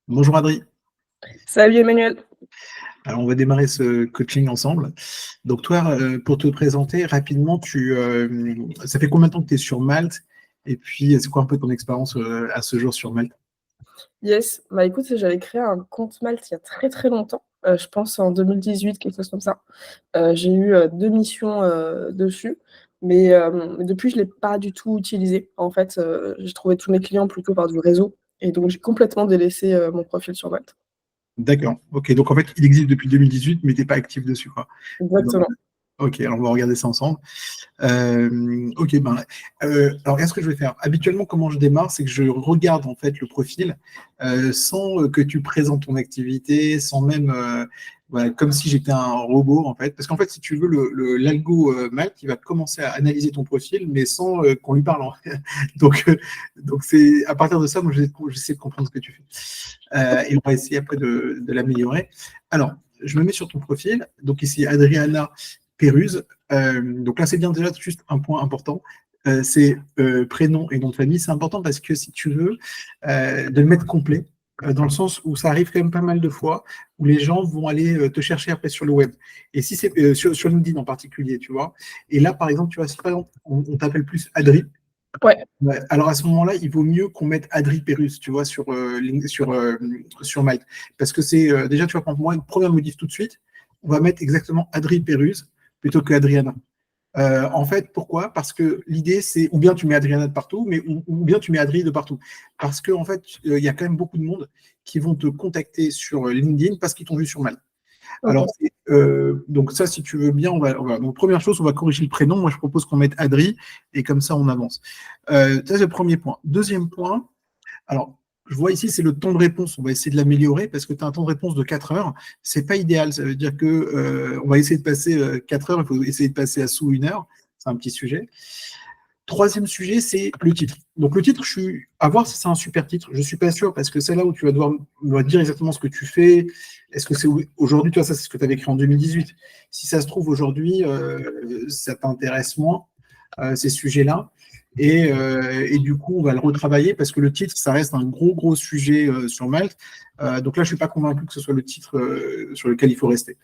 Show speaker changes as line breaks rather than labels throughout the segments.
Bonjour Adri.
Salut Emmanuel.
Alors on va démarrer ce coaching ensemble. Donc toi, pour te présenter rapidement, ça fait combien de temps que tu es sur Malte? Et puis, c'est quoi un peu ton expérience à ce jour sur Malte?
Yes, bah écoute, j'avais créé un compte Malte il y a très très longtemps, je pense en 2018, quelque chose comme ça. J'ai eu 2 missions, dessus, mais depuis je l'ai pas du tout utilisé. En fait, j'ai trouvé tous mes clients plutôt par du réseau et donc j'ai complètement délaissé, mon profil sur Malte.
D'accord. Ok, donc en fait, il existe depuis 2018, mais tu n'es pas actif dessus, quoi. Donc,
Exactement.
ok, alors on va regarder ça ensemble. Ok, alors qu'est-ce que je vais faire? Habituellement, comment je démarre, c'est que je regarde en fait le profil sans que tu présentes ton activité, sans même, voilà, comme si j'étais un robot en fait. Parce qu'en fait, si tu veux, l'algo Malte, il va commencer à analyser ton profil, mais sans qu'on lui parle. Donc, donc c'est à partir de ça, moi, j'essaie de comprendre ce que tu fais. Et on va essayer après de l'améliorer. Alors, je me mets sur ton profil. Donc ici, Adriana Péruse. Donc là, c'est bien déjà juste un point important. C'est prénom et nom de famille. C'est important parce que si tu veux, de le mettre complet, dans le sens où ça arrive quand même pas mal de fois, où les gens vont aller te chercher après sur le web. Et si c'est sur LinkedIn en particulier, tu vois. Et là, par exemple, tu vois, si par exemple, on t'appelle plus Adri,
Ouais,
ouais, alors à ce moment-là, il vaut mieux qu'on mette Adri Pérus, tu vois, sur Malte. Parce que c'est déjà, tu vois, pour moi, une première modif tout de suite, on va mettre exactement Adri Pérus plutôt que Adriana. En fait, pourquoi? Parce que l'idée, c'est ou bien tu mets Adriana de partout, ou bien tu mets Adri de partout. Parce qu'en fait, il y a quand même beaucoup de monde qui vont te contacter sur LinkedIn parce qu'ils t'ont vu sur Malte. Alors,
OK.
donc ça, si tu veux bien, donc première chose, on va corriger le prénom. Moi, je propose qu'on mette Adri et comme ça, on avance. Ça, c'est le premier point. Deuxième point, alors, je vois ici, c'est le temps de réponse. On va essayer de l'améliorer parce que tu as un temps de réponse de 4 heures. C'est pas idéal. Ça veut dire que on va essayer de passer 4 heures. Il faut essayer de passer à sous 1 heure. C'est un petit sujet. Troisième sujet, c'est le titre. Donc le titre, je suis à voir si c'est un super titre. Je suis pas sûr parce que c'est là où tu vas devoir me dire exactement ce que tu fais. Est-ce que c'est aujourd'hui, toi, ça c'est ce que tu avais écrit en 2018. Si ça se trouve aujourd'hui, ça t'intéresse moins ces sujets-là. Et du coup, on va le retravailler parce que le titre, ça reste un gros sujet sur Malte. Donc là, je suis pas convaincu que ce soit le titre sur lequel il faut rester.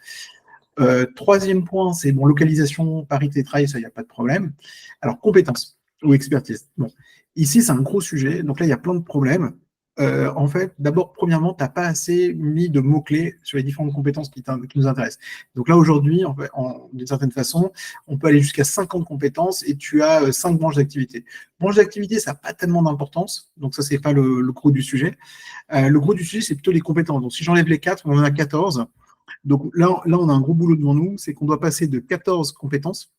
Troisième point, c'est bon, localisation, parité, travail, ça, il n'y a pas de problème. Alors, compétences ou expertise. Bon, ici, c'est un gros sujet. Donc là, il y a plein de problèmes. En fait, d'abord, premièrement, tu n'as pas assez mis de mots-clés sur les différentes compétences qui nous intéressent. Donc là, aujourd'hui, en fait, d'une certaine façon, on peut aller jusqu'à 50 compétences et tu as 5 branches d'activité. Branches d'activité, ça n'a pas tellement d'importance. Donc ça, c'est pas le gros du sujet. Le gros du sujet, c'est plutôt les compétences. Donc si j'enlève les 4, on en a 14. Donc là, on a un gros boulot devant nous, c'est qu'on doit passer de 14 compétences,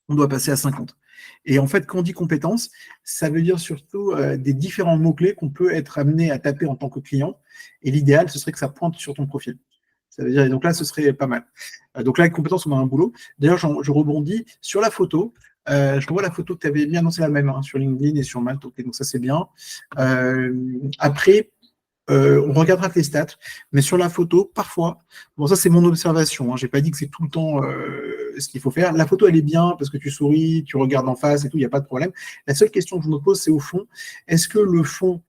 on doit passer à 50. Et en fait, quand on dit compétences, ça veut dire surtout des différents mots-clés qu'on peut être amené à taper en tant que client. Et l'idéal, ce serait que ça pointe sur ton profil. Ça veut dire, et donc là, ce serait pas mal. Donc là, avec compétences, on a un boulot. D'ailleurs, je rebondis sur la photo. Je revois la photo que tu avais bien annoncée la même sur LinkedIn et sur Malte. Ok, donc ça, c'est bien. Après, on regardera tes stats, mais sur la photo, parfois, bon, ça c'est mon observation, hein, j'ai pas dit que c'est tout le temps ce qu'il faut faire. La photo, elle est bien parce que tu souris, tu regardes en face et tout, il n'y a pas de problème. La seule question que je me pose, c'est au fond, est-ce que le fond,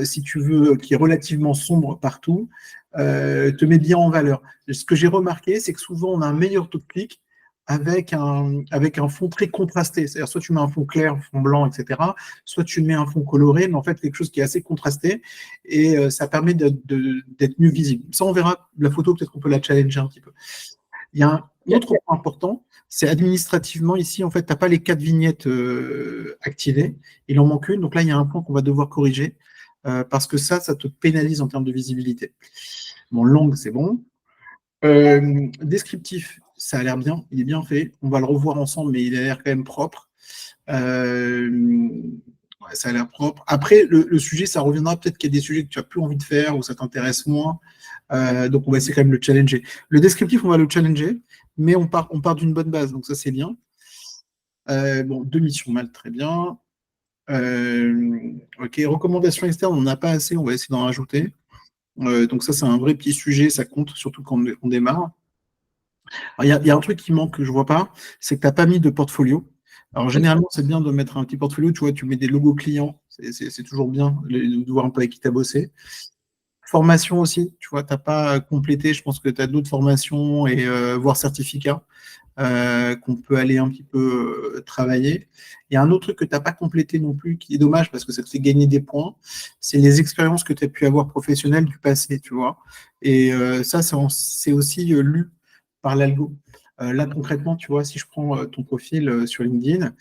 si tu veux, qui est relativement sombre partout, te met bien en valeur? Ce que j'ai remarqué, c'est que souvent, on a un meilleur taux de clic avec un fond très contrasté. C'est-à-dire, soit tu mets un fond clair, un fond blanc, etc., soit tu mets un fond coloré, mais en fait, quelque chose qui est assez contrasté et ça permet d'être mieux visible. Ça, on verra la photo, peut-être qu'on peut la challenger un petit peu. Il y a un autre
OK.
point important, c'est administrativement, ici, en fait, tu n'as pas les 4 vignettes activées, il en manque une, donc là, il y a un point qu'on va devoir corriger, parce que ça te pénalise en termes de visibilité. Bon, langue, c'est bon. Descriptif, ça a l'air bien, il est bien fait, on va le revoir ensemble, mais il a l'air quand même propre. Euh, ouais, ça a l'air propre. Après, le sujet, ça reviendra peut-être qu'il y a des sujets que tu as plus envie de faire ou ça t'intéresse moins. Donc, on va essayer quand même de le challenger. Le descriptif, on va le challenger, mais on part d'une bonne base, donc ça, c'est bien. Bon, 2 missions mal, très bien. Ok, recommandations externes, on n'a pas assez, on va essayer d'en rajouter. Donc, ça, c'est un vrai petit sujet, ça compte, surtout quand on démarre. Il y a un truc qui manque que je vois pas, c'est que tu n'as pas mis de portfolio. Alors, généralement, c'est bien de mettre un petit portfolio, tu vois, tu mets des logos clients, c'est toujours bien de voir un peu avec qui tu as bossé. Formation aussi, tu vois, tu n'as pas complété, je pense que tu as d'autres formations et voire certificats qu'on peut aller un petit peu travailler. Il y a un autre truc que tu n'as pas complété non plus, qui est dommage parce que ça te fait gagner des points, c'est les expériences que tu as pu avoir professionnelles du passé, tu vois. Et ça, c'est aussi lu par l'algo. Là, concrètement, tu vois, si je prends ton profil sur LinkedIn,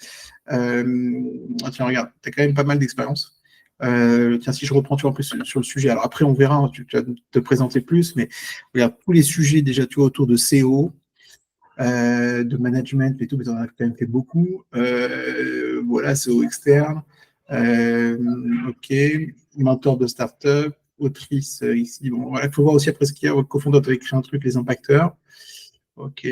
tiens, regarde, tu as quand même pas mal d'expérience. Tiens, si je reprends tu vois, un peu sur le sujet, alors après on verra, hein, tu vas te présenter plus, mais regarde, tous les sujets déjà tu vois, autour de SEO, de management et tout, mais tu en as quand même fait beaucoup. Voilà, SEO externe, ok, mentor de start-up, autrice ici, bon, voilà, il faut voir aussi après ce qu'il y a, votre cofondateur avait écrit un truc, les impacteurs, ok,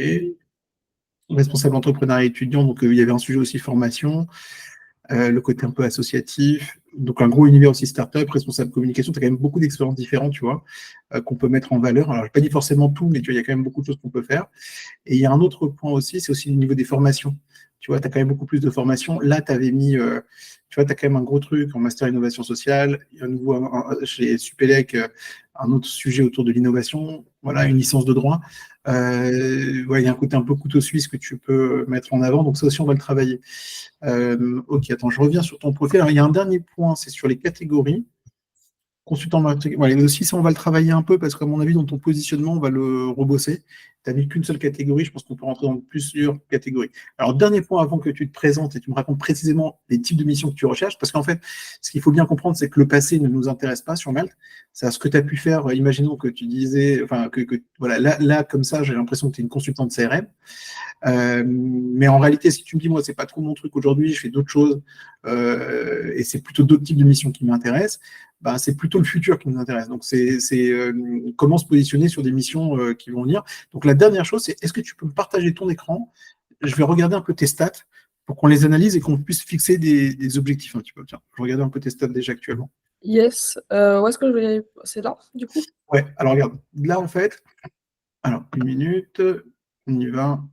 responsable entrepreneuriat étudiant, donc il y avait un sujet aussi formation. Le côté un peu associatif, donc un gros univers aussi startup, responsable communication, tu as quand même beaucoup d'expériences différentes, tu vois, qu'on peut mettre en valeur. Alors, je n'ai pas dit forcément tout, mais tu vois, il y a quand même beaucoup de choses qu'on peut faire. Et il y a un autre point aussi, c'est aussi le niveau des formations. Tu vois, tu as quand même beaucoup plus de formations. Là, tu avais mis, tu vois, tu as quand même un gros truc en master innovation sociale. Il y a un nouveau, chez Supélec, un autre sujet autour de l'innovation. Voilà, une licence de droit. Ouais, il y a un côté un peu couteau suisse que tu peux mettre en avant. Donc, ça aussi, on va le travailler. Ok, attends, je reviens sur ton profil. Alors, il y a un dernier point, c'est sur les catégories. Consultant marketing. Voilà, mais aussi, ça, on va le travailler un peu parce qu'à mon avis, dans ton positionnement, on va le rebosser. Tu n'as mis qu'une seule catégorie, je pense qu'on peut rentrer dans plusieurs catégories. Alors, dernier point avant que tu te présentes et tu me racontes précisément les types de missions que tu recherches, parce qu'en fait, ce qu'il faut bien comprendre, c'est que le passé ne nous intéresse pas sur Malte. C'est à ce que tu as pu faire. Imaginons que tu disais, enfin, voilà, là, comme ça, j'ai l'impression que tu es une consultante CRM. Mais en réalité, si tu me dis, moi, c'est pas trop mon truc aujourd'hui, je fais d'autres choses, et c'est plutôt d'autres types de missions qui m'intéressent, bah, c'est plutôt le futur qui nous intéresse. Donc, c'est comment se positionner sur des missions qui vont venir. Donc, la dernière chose, c'est est-ce que tu peux me partager ton écran? Je vais regarder un peu tes stats pour qu'on les analyse et qu'on puisse fixer des objectifs un petit peu. Tiens, je vais regarder un peu tes stats déjà actuellement.
Yes. Où est-ce que je vais. C'est là, du coup?
Ouais, alors regarde, là, en fait, alors, une minute, on y va.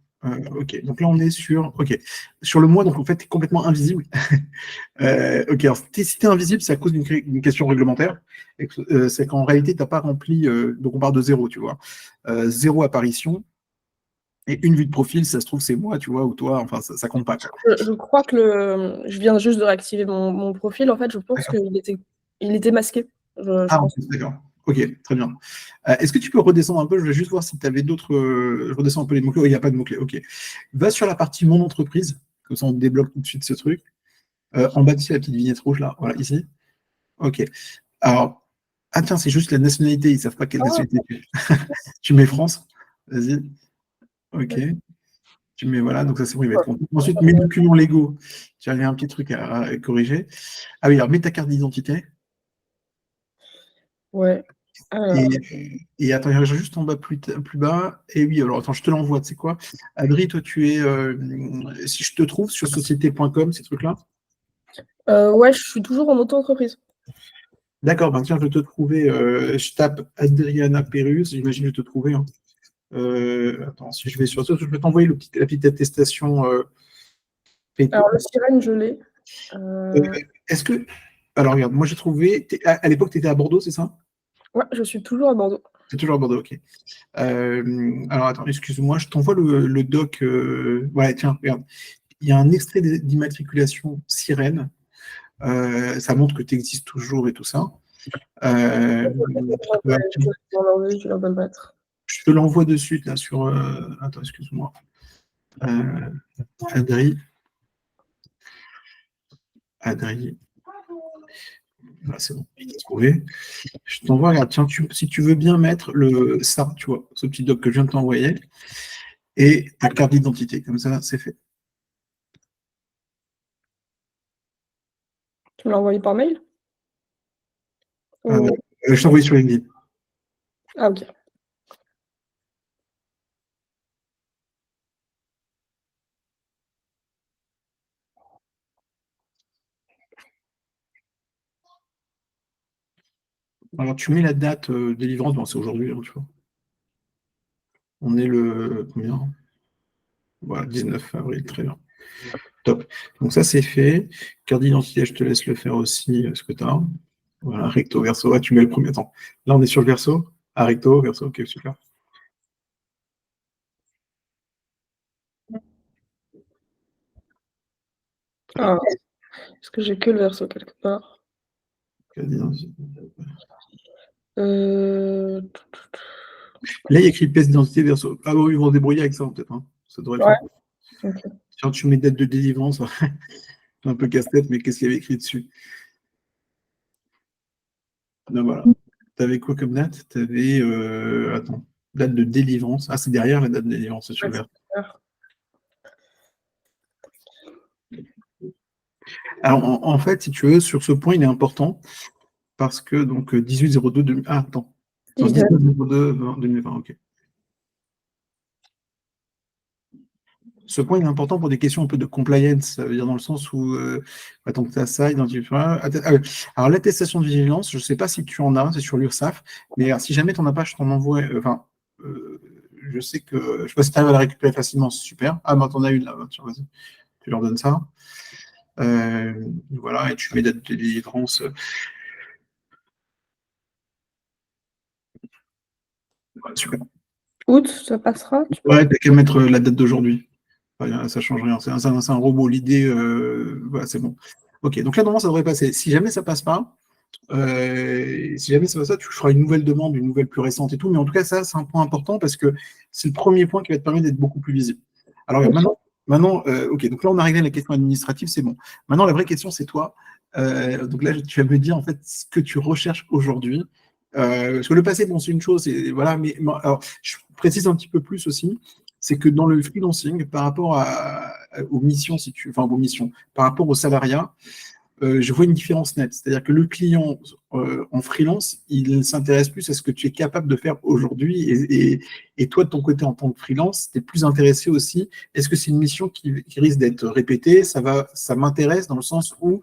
Ok, donc là on est sur, ok, sur le mois, donc en fait, tu es complètement invisible. Ok, alors si tu es invisible, c'est à cause d'une question réglementaire. C'est qu'en réalité, tu n'as pas rempli, donc on part de zéro, tu vois. Zéro apparition et une vue de profil, ça se trouve, c'est moi, tu vois, ou toi, enfin, ça compte pas.
Je crois que je viens juste de réactiver mon profil. En fait, je pense
D'accord.
qu'il était masqué. Je
Ah,
pense.
d'accord. Ok, très bien. Est-ce que tu peux redescendre un peu? Je vais juste voir si tu avais d'autres. Je redescends un peu les mots-clés. Oh, il n'y a pas de mots-clés. Ok. Va sur la partie mon entreprise, comme ça on débloque tout de suite ce truc. En bas ici, la petite vignette rouge là, voilà, ici. Ok. Alors, ah tiens, c'est juste la nationalité, ils ne savent pas quelle
Ah,
nationalité tu es. Tu mets France, vas-y. Ok. Tu mets voilà, donc ça c'est bon, il va être content. Ensuite, mes documents légaux. Tu as un petit truc à corriger. Ah oui, alors mets ta carte d'identité.
ouais.
Et attends, il y a juste en bas plus bas. Et oui, alors attends, je te l'envoie, tu sais quoi? Adri, toi, tu es. Si je te trouve sur société.com, ces trucs-là.
Ouais, je suis toujours en auto-entreprise.
D'accord, ben tiens, je vais te trouver. Je tape Adriana Perus, j'imagine que je vais te trouver, hein. Attends, si je vais sur ça, je vais t'envoyer la petite attestation.
Alors, le sirène, je l'ai.
Euh, Est-ce que. Alors, regarde, moi j'ai trouvé. À l'époque, tu étais à Bordeaux, c'est ça?
Ouais, je suis toujours à Bordeaux.
C'est toujours à Bordeaux, ok. Alors, attends, excuse-moi, je t'envoie le doc. Ouais, tiens, regarde. Il y a un extrait d'immatriculation sirène. Ça montre que tu existes toujours et tout ça. Euh,
Ouais, je viens de le mettre.
je te l'envoie de suite là sur. Attends, excuse-moi. Adri. Adri. Voilà, c'est bon, je t'ai trouvé. Je t'envoie, regarde, tiens, si tu veux bien mettre ça, tu vois, ce petit doc que je viens de t'envoyer, et ta carte d'identité, comme ça, c'est fait.
Tu me l'as envoyé par mail?
Euh,
Ou...
je t'ai envoyé sur LinkedIn.
Ah, ok.
Alors, tu mets la date de délivrance, bon, c'est aujourd'hui, hein, tu vois. On est le combien? Voilà, 19 avril, très bien. Top. Donc ça, c'est fait. Carte d'identité, je te laisse le faire aussi, ce que tu as. Voilà, recto, verso. Ah, tu mets le premier temps. Là, on est sur le verso. Ah, recto, verso. Ok, super.
Ah, est-ce que j'ai que le verso quelque part?
Là, il y a écrit pièce d'identité verso. Ah oui, ils vont se débrouiller avec ça, peut-être. Hein. Ça devrait le
Ouais,
faire.
ok.
Tiens, tu mets date de délivrance. Un peu casse-tête, mais qu'est-ce qu'il y avait écrit dessus? Non, voilà. Tu avais quoi comme date? Tu avais. Attends. Date de délivrance. Ah, c'est derrière la date de délivrance, c'est sur
Ouais,
le
c'est
verso.
super.
Alors, en fait, si tu veux, sur ce point, il est important parce que donc 18-02 Ah, attends. Non, 19-02 2020, ok. Ce point est important pour des questions un peu de compliance, ça veut dire dans le sens où, attends que tu as ça, identifié. Alors, l'attestation de vigilance, je ne sais pas si tu en as, c'est sur l'URSSAF, mais si jamais tu n'en as pas, je t'en envoie. Je sais que, je ne sais pas si tu arrives à la récupérer facilement, c'est super. Ah, mais t'en as une là, tiens, vas-y, tu leur donnes ça. Voilà, et tu mets date de délivrance. Ouais, super.
Août, ça passera, tu
Ouais,
penses?
t'as qu'à mettre la date d'aujourd'hui. Enfin, ça change rien. C'est un robot. L'idée, voilà, c'est bon. Ok, donc là, normalement, ça devrait passer. Si jamais ça passe pas, si jamais ça passe pas, tu feras une nouvelle demande, une nouvelle plus récente et tout. Mais en tout cas, ça, c'est un point important parce que c'est le premier point qui va te permettre d'être beaucoup plus visible. Alors,
Ok.
maintenant, ok, donc là, on a réglé la question administrative, c'est bon. Maintenant, la vraie question, c'est toi. Donc là, tu vas me dire, en fait, ce que tu recherches aujourd'hui. Parce que le passé, bon, c'est une chose, et voilà, mais alors, je précise un petit peu plus aussi, c'est que dans le freelancing, par rapport aux missions, enfin, aux missions, par rapport au salariat, je vois une différence nette. C'est-à-dire que le client en freelance, il s'intéresse plus à ce que tu es capable de faire aujourd'hui. Et toi, de ton côté, en tant que freelance, tu es plus intéressé aussi. Est-ce que c'est une mission qui risque d'être répétée? Ça m'intéresse dans le sens où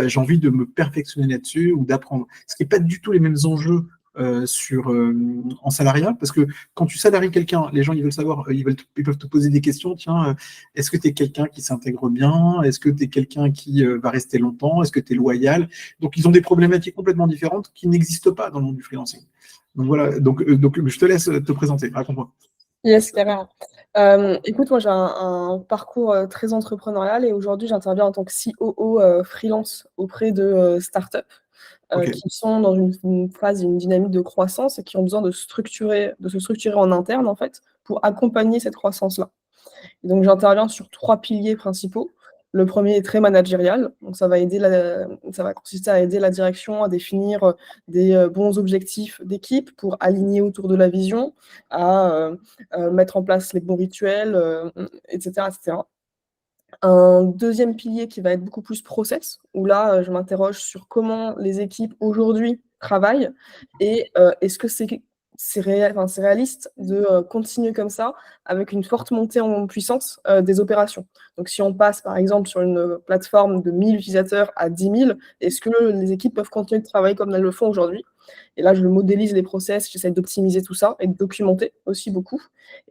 j'ai envie de me perfectionner là-dessus ou d'apprendre. Ce qui n'est pas du tout les mêmes enjeux en salariat, parce que quand tu salaries quelqu'un, les gens ils veulent savoir, ils peuvent te poser des questions. Tiens, est-ce que tu es quelqu'un qui s'intègre bien? Est-ce que tu es quelqu'un qui va rester longtemps? Est-ce que tu es loyal? Donc, ils ont des problématiques complètement différentes qui n'existent pas dans le monde du freelancing. Donc, voilà. Donc je te laisse te présenter. Raconte-moi.
Yes, carrément. Écoute, moi j'ai un parcours très entrepreneurial et aujourd'hui j'interviens en tant que COO freelance auprès de startups
Ok.
qui sont dans une phase, une dynamique de croissance et qui ont besoin de se structurer en interne en fait pour accompagner cette croissance-là. Et donc j'interviens sur 3 piliers principaux. Le premier est très managérial, donc ça va consister à aider la direction à définir des bons objectifs d'équipe pour aligner autour de la vision, à mettre en place les bons rituels, etc., etc. Un deuxième pilier qui va être beaucoup plus process, où là, je m'interroge sur comment les équipes aujourd'hui travaillent et est-ce que c'est réaliste de continuer comme ça avec une forte montée en puissance des opérations. Donc si on passe par exemple sur une plateforme de 1000 utilisateurs à 10 000, est-ce que les équipes peuvent continuer de travailler comme elles le font aujourd'hui? Et là, je modélise les process, j'essaie d'optimiser tout ça et de documenter aussi beaucoup.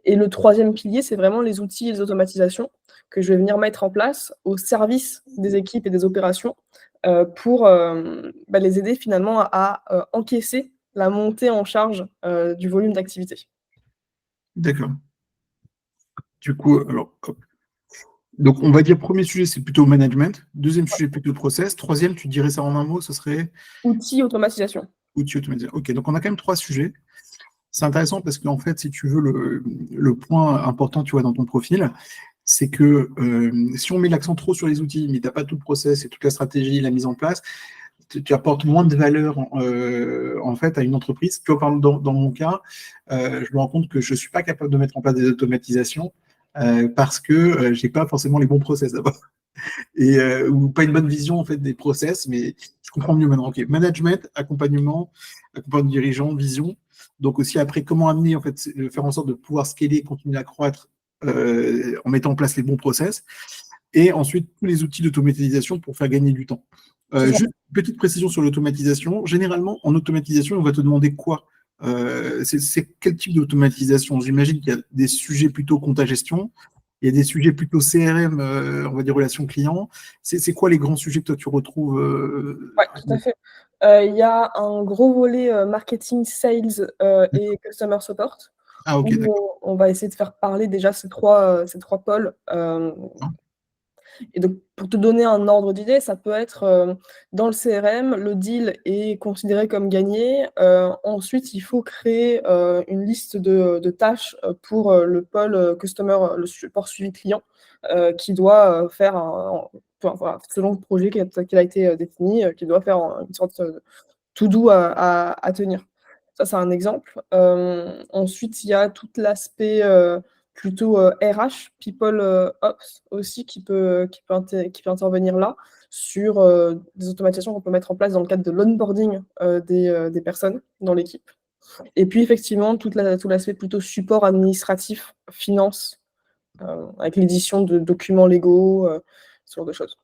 Et le troisième pilier, c'est vraiment les outils et les automatisations que je vais venir mettre en place au service des équipes et des opérations pour les aider finalement à encaisser la montée en charge du volume d'activité.
D'accord. Du coup, alors, hop. Donc, on va dire premier sujet, c'est plutôt management. Deuxième sujet, plutôt process. Troisième, tu dirais ça en un mot, ce serait
Outils, automatisation.
outil automatisé. Ok, donc on a quand même trois sujets. C'est intéressant parce qu'en fait, si tu veux, le point important, tu vois, dans ton profil, c'est que si on met l'accent trop sur les outils, mais tu n'as pas tout le process et toute la stratégie, la mise en place, tu apportes moins de valeur en fait à une entreprise. Tu vois, par exemple, dans mon cas, je me rends compte que je ne suis pas capable de mettre en place des automatisations parce que je n'ai pas forcément les bons process d'abord. Ou pas une bonne vision en fait des process, mais je comprends mieux maintenant. Ok, management, accompagnement dirigeant, vision. Donc aussi après comment amener en fait, faire en sorte de pouvoir scaler, continuer à croître en mettant en place les bons process. Et ensuite tous les outils d'automatisation pour faire gagner du temps.
C'est ça.
Juste une petite précision sur l'automatisation. Généralement en automatisation, on va te demander quoi? C'est quel type d'automatisation? J'imagine qu'il y a des sujets plutôt compta gestion, il y a des sujets plutôt CRM, on va dire relations clients. C'est quoi les grands sujets que toi tu retrouves
Ouais, tout à fait. Il y a un gros volet marketing, sales et customer support
Ah, ok,
où
d'accord.
on va essayer de faire parler déjà ces trois pôles. Et donc, pour te donner un ordre d'idée, ça peut être dans le CRM, le deal est considéré comme gagné. Ensuite, il faut créer une liste de tâches pour le pôle customer, le support suivi client, qui doit faire enfin, voilà, selon le projet qui a été défini, qui doit faire une sorte de to-do à tenir. Ça, c'est un exemple. Ensuite, il y a tout l'aspect plutôt RH, People Ops aussi, qui peut intervenir là, sur des automatisations qu'on peut mettre en place dans le cadre de l'onboarding des personnes dans l'équipe. Et puis, effectivement, tout l'aspect plutôt support administratif, finance, avec l'édition de documents légaux, ce genre de choses.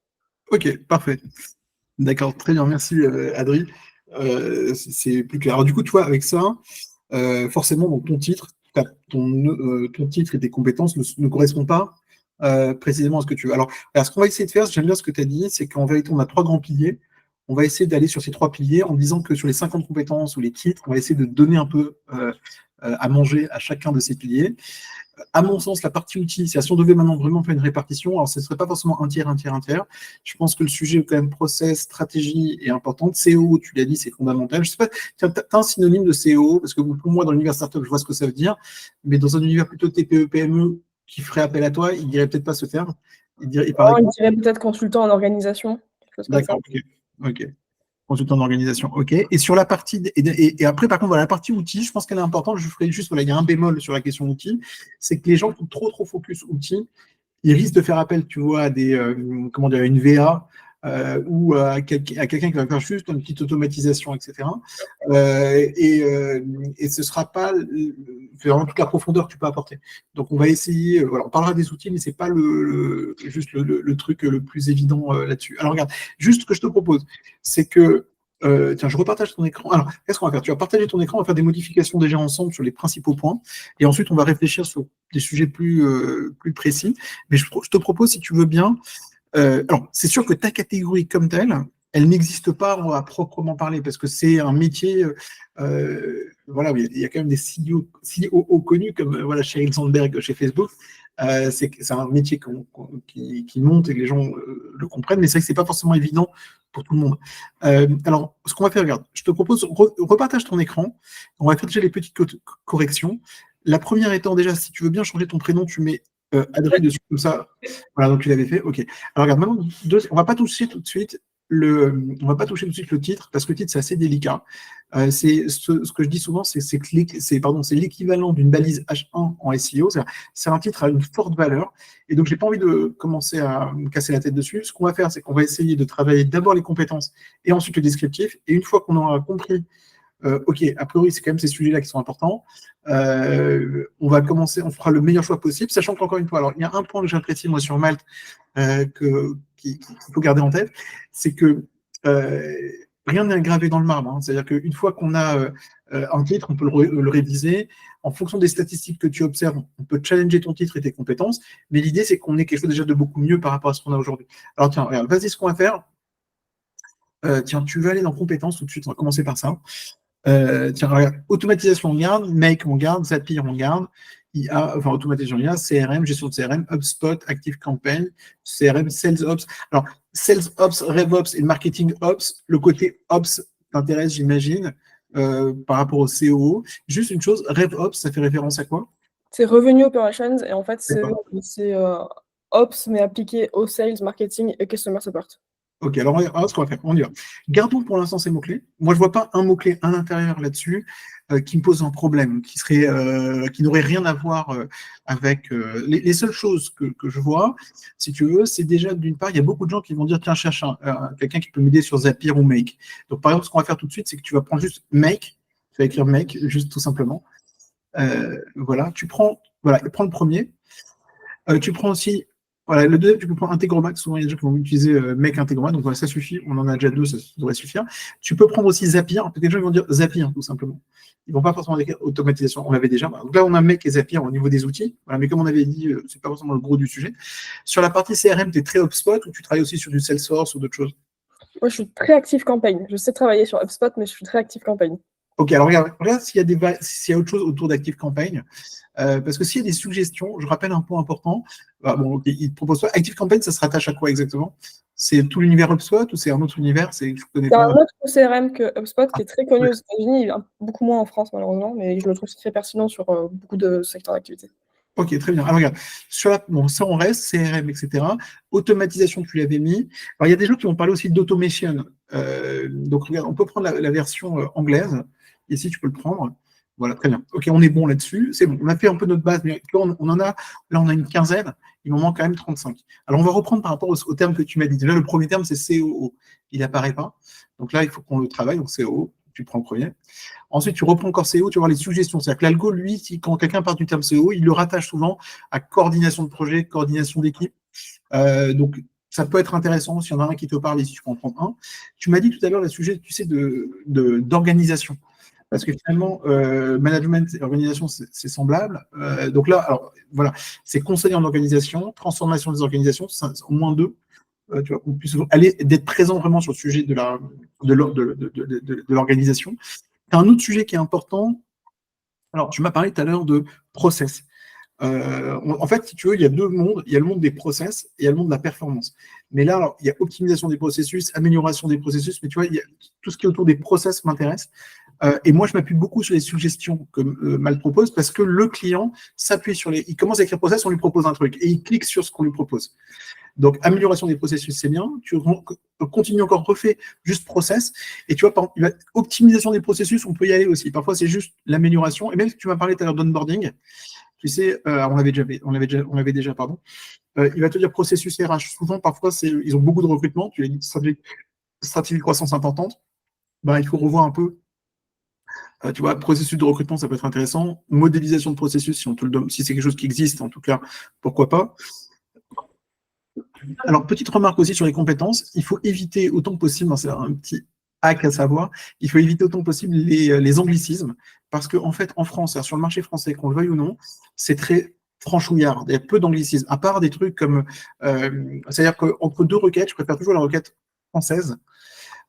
Ok, parfait. D'accord, très bien, merci Adri. C'est plus clair. Alors du coup, tu vois, avec ça, forcément, donc, ton titre et tes compétences ne correspondent pas précisément à ce que tu veux. Alors, ce qu'on va essayer de faire, j'aime bien ce que tu as dit, c'est qu'en vérité, on a trois grands piliers. On va essayer d'aller sur ces trois piliers en disant que sur les 50 compétences ou les titres, on va essayer de donner un peu à manger à chacun de ces piliers. À mon sens, la partie outils, si on devait maintenant vraiment faire une répartition, alors ce ne serait pas forcément un tiers, un tiers, un tiers. Je pense que le sujet, quand même, process, stratégie est important. CO, tu l'as dit, c'est fondamental. Je sais pas, tu as un synonyme de CO, parce que pour moi, dans l'univers startup, je vois ce que ça veut dire, mais dans un univers plutôt TPE, PME, qui ferait appel à toi, il dirait peut-être pas ce terme. Il
Oh,
paraît
il
quoi?
dirait peut-être consultant en organisation, quelque chose comme ça.
D'accord, ok. Ok. Consultant d'organisation, ok. Et sur la partie et après, par contre, voilà, la partie outils, je pense qu'elle est importante. Je ferai juste, voilà, il y a un bémol sur la question outils, c'est que les gens qui sont trop focus outils, ils risquent de faire appel, tu vois, à des comment dire, à une VA ou à quelqu'un qui va faire juste une petite automatisation, etc. Et ce sera pas vraiment toute la profondeur que tu peux apporter. Donc, on va essayer. Voilà, on parlera des outils, mais c'est pas juste le truc le plus évident là-dessus. Alors, regarde, juste ce que je te propose, c'est que tiens, je repartage ton écran. Alors, qu'est-ce qu'on va faire? Tu vas partager ton écran, on va faire des modifications déjà ensemble sur les principaux points, et ensuite on va réfléchir sur des sujets plus précis. Mais je te propose, si tu veux bien, alors c'est sûr que ta catégorie comme telle, elle n'existe pas à proprement parler, parce que c'est un métier, voilà, il y a quand même des CEO connus, comme voilà, Sheryl Sandberg chez Facebook. C'est un métier qui monte et que les gens le comprennent, mais c'est vrai que c'est pas forcément évident pour tout le monde. Alors, ce qu'on va faire, regarde, je te propose, repartage ton écran, on va faire déjà les petites corrections. La première étant déjà, si tu veux bien changer ton prénom, tu mets Adri dessus, comme ça. Voilà, donc tu l'avais fait, ok. Alors regarde, maintenant, on va pas toucher tout de suite on va pas toucher tout de suite le titre, parce que le titre, c'est assez délicat. C'est ce que je dis souvent, c'est l'équivalent d'une balise H1 en SEO. C'est un titre à une forte valeur. Et donc, j'ai pas envie de commencer à me casser la tête dessus. Ce qu'on va faire, c'est qu'on va essayer de travailler d'abord les compétences et ensuite le descriptif. Et une fois qu'on aura compris ok, a priori, c'est quand même ces sujets-là qui sont importants. On va commencer, on fera le meilleur choix possible, sachant qu'encore une fois, alors il y a un point que j'apprécie moi sur Malte qu'il faut garder en tête, c'est que rien n'est gravé dans le marbre. Hein. C'est-à-dire qu'une fois qu'on a un titre, on peut le réviser. En fonction des statistiques que tu observes, on peut challenger ton titre et tes compétences, mais l'idée, c'est qu'on ait quelque chose déjà de beaucoup mieux par rapport à ce qu'on a aujourd'hui. Alors tiens, regarde, vas-y, ce qu'on va faire. Tiens, tu veux aller dans compétences tout de suite, on va commencer par ça. Tiens, regarde, automatisation, on garde, Make, on garde, Zapier, on garde, IA, enfin, automatisation, IA, CRM, gestion de CRM, HubSpot, Active Campaign, CRM, Sales Ops. Alors, Sales Ops, RevOps et le Marketing Ops, le côté Ops t'intéresse, j'imagine, par rapport au COO. Juste une chose, RevOps, ça fait référence à quoi?
C'est Revenue Operations et en fait, c'est
D'accord.
c'est, Ops, mais appliqué au sales, marketing et customer support.
Ok, alors ce qu'on va faire, on y va. Gardons pour l'instant ces mots-clés. Moi, je vois pas un mot-clé à l'intérieur là-dessus qui me pose un problème, qui n'aurait rien à voir avec les seules choses que je vois, si tu veux, c'est déjà d'une part, il y a beaucoup de gens qui vont dire tiens, cherche quelqu'un qui peut m'aider sur Zapier ou Make. Donc, par exemple, ce qu'on va faire tout de suite, c'est que tu vas prendre juste Make, tu vas écrire Make, juste tout simplement. Voilà, prends le premier. Tu prends aussi, voilà, le deuxième, tu peux prendre Integromat. Souvent, il y a des gens qui vont utiliser Make Integromat. Donc, voilà, ça suffit. On en a déjà deux, ça devrait suffire. Tu peux prendre aussi Zapier. Peut-être que les gens vont dire Zapier, tout simplement. Ils ne vont pas forcément dire automatisation. On l'avait déjà. Donc là, on a Make et Zapier au niveau des outils. Voilà, mais comme on avait dit, c'est pas forcément le gros du sujet. Sur la partie CRM, tu es très HubSpot ou tu travailles aussi sur du Salesforce ou d'autres choses?
Moi, je suis très active campagne. Je sais travailler sur HubSpot, mais je suis très active campagne.
Ok, alors regarde s'il y a autre chose autour d'ActiveCampaign. Parce que s'il y a des suggestions, je rappelle un point important. Bon, ok, il te propose pas. ActiveCampaign, ça se rattache à quoi exactement? C'est tout l'univers HubSpot ou c'est un autre univers? Je connais
C'est un
pas.
autre CRM que HubSpot qui est très connu
Ouais.
aux États-Unis, beaucoup moins en France malheureusement, mais je le trouve très pertinent sur beaucoup de secteurs d'activité.
Ok, très bien. Alors regarde, bon, ça on reste, CRM, etc. Automatisation, tu l'avais mis. Alors il y a des gens qui vont parler aussi d'automation. Donc regarde, on peut prendre la version anglaise. Ici, tu peux le prendre. Voilà, très bien. Ok, on est bon là-dessus. C'est bon, on a fait un peu notre base, mais on en a, là on a une quinzaine. Il m'en manque quand même 35. Alors on va reprendre par rapport au terme que tu m'as dit. Déjà, le premier terme, c'est COO. Il n'apparaît pas. Donc là, il faut qu'on le travaille. Donc COO, tu prends le premier. Ensuite, tu reprends encore CO, tu vas voir les suggestions. C'est-à-dire que l'algo, lui, quand quelqu'un part du terme CO, il le rattache souvent à coordination de projet, coordination d'équipe. Donc, ça peut être intéressant s'il y en a un qui te parle et si tu peux en prendre un. Tu m'as dit tout à l'heure le sujet, tu sais, d'organisation. Parce que finalement, management et organisation, c'est semblable. Donc là, alors, voilà, c'est conseiller en organisation, transformation des organisations, c'est au moins deux. Tu vois, qu'on puisse aller d'être présent vraiment sur le sujet de l'organisation. Tu as un autre sujet qui est important. Alors, tu m'as parlé tout à l'heure de process. En fait, si tu veux, il y a deux mondes. Il y a le monde des process et il y a le monde de la performance. Mais là, alors, il y a optimisation des processus, amélioration des processus, mais tu vois, tout ce qui est autour des process m'intéresse. Et moi, je m'appuie beaucoup sur les suggestions que Mal propose parce que le client s'appuie sur il commence à écrire process, on lui propose un truc et il clique sur ce qu'on lui propose. Donc, amélioration des processus, c'est bien. Tu continues encore, refais juste process. Et tu vois, par exemple, optimisation des processus, on peut y aller aussi. Parfois, c'est juste l'amélioration. Et même si tu m'as parlé tout à l'heure d'onboarding, tu sais, on l'avait déjà, pardon. Il va te dire processus RH. Souvent, parfois, ils ont beaucoup de recrutement. Tu as dit stratégie de croissance importante. Ben, il faut revoir un peu. Tu vois, processus de recrutement, ça peut être intéressant. Modélisation de processus, si on te le donne, si c'est quelque chose qui existe, en tout cas, pourquoi pas. Alors, petite remarque aussi sur les compétences, il faut éviter autant que possible, c'est un petit hack à savoir, il faut éviter autant que possible les anglicismes, parce qu'en fait, en France, sur le marché français, qu'on le veuille ou non, c'est très franchouillard, il y a peu d'anglicismes, à part des trucs comme, c'est-à-dire qu'entre deux requêtes, je préfère toujours la requête française.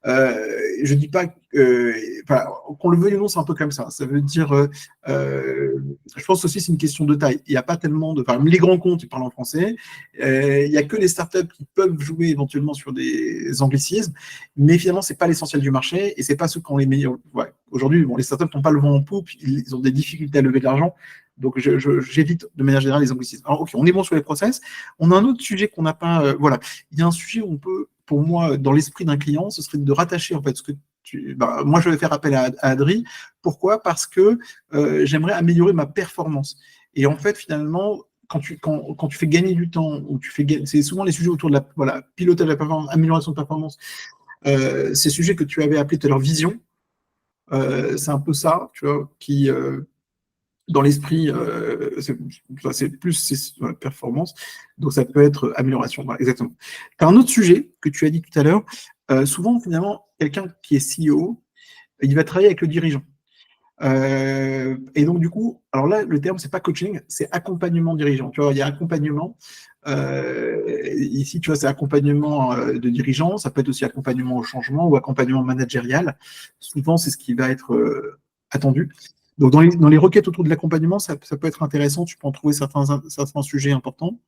Je dis pas qu'on le veuille ou non, c'est un peu comme ça. Ça veut dire, je pense aussi c'est une question de taille. Il n'y a pas tellement les grands comptes, ils parlent en français. Il n'y a que les startups qui peuvent jouer éventuellement sur des anglicismes, mais finalement c'est pas l'essentiel du marché et c'est pas ceux qui ont les meilleurs. Ouais. Aujourd'hui, les startups n'ont pas le vent en poupe, ils ont des difficultés à lever de l'argent. Donc, j'évite de manière générale les anglicismes. Alors, ok, on est bon sur les process. On a un autre sujet qu'on n'a pas. Voilà. Il y a un sujet où on peut, pour moi, dans l'esprit d'un client, ce serait de rattacher en fait ce que moi, je vais faire appel à Adri. Pourquoi? Parce que j'aimerais améliorer ma performance. Et en fait, finalement, quand tu fais gagner du temps, ou c'est souvent les sujets autour de pilotage de la performance, amélioration de performance, ces sujets que tu avais appelés tout à l'heure vision, c'est un peu ça, tu vois, qui dans l'esprit, c'est plus performance, donc ça peut être amélioration, voilà, exactement. Tu as un autre sujet que tu as dit tout à l'heure, souvent finalement, quelqu'un qui est CEO, il va travailler avec le dirigeant. Et donc du coup, alors là, le terme, c'est pas coaching, c'est accompagnement dirigeant. Tu vois, il y a accompagnement, ici, tu vois, c'est accompagnement de dirigeant, ça peut être aussi accompagnement au changement ou accompagnement managérial. Souvent, c'est ce qui va être attendu. Donc, dans les requêtes autour de l'accompagnement, ça peut être intéressant. Tu peux en trouver certains sujets importants.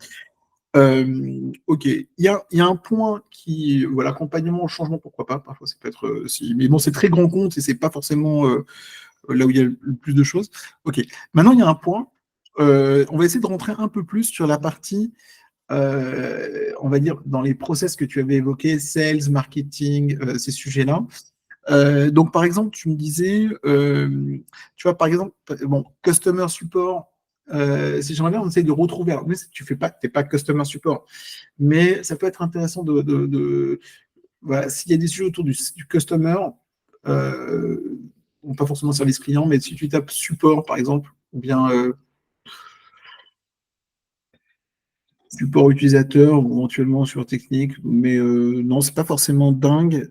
Ok, il y a un point qui, voilà, accompagnement au changement, pourquoi pas. Parfois, ça peut être mais bon, c'est très grand compte et c'est pas forcément là où il y a le plus de choses. Ok, maintenant, il y a un point. On va essayer de rentrer un peu plus sur la partie, on va dire, dans les process que tu avais évoqués, sales, marketing, ces sujets-là. Donc, par exemple, tu me disais, tu vois, par exemple, bon, customer support, si j'aimerais bien, on essaie de retrouver. Alors, mais tu n'es pas customer support, mais ça peut être intéressant voilà, s'il y a des sujets autour du customer, pas forcément service client, mais si tu tapes support, par exemple, ou bien support utilisateur, ou éventuellement sur technique, mais non, c'est pas forcément dingue.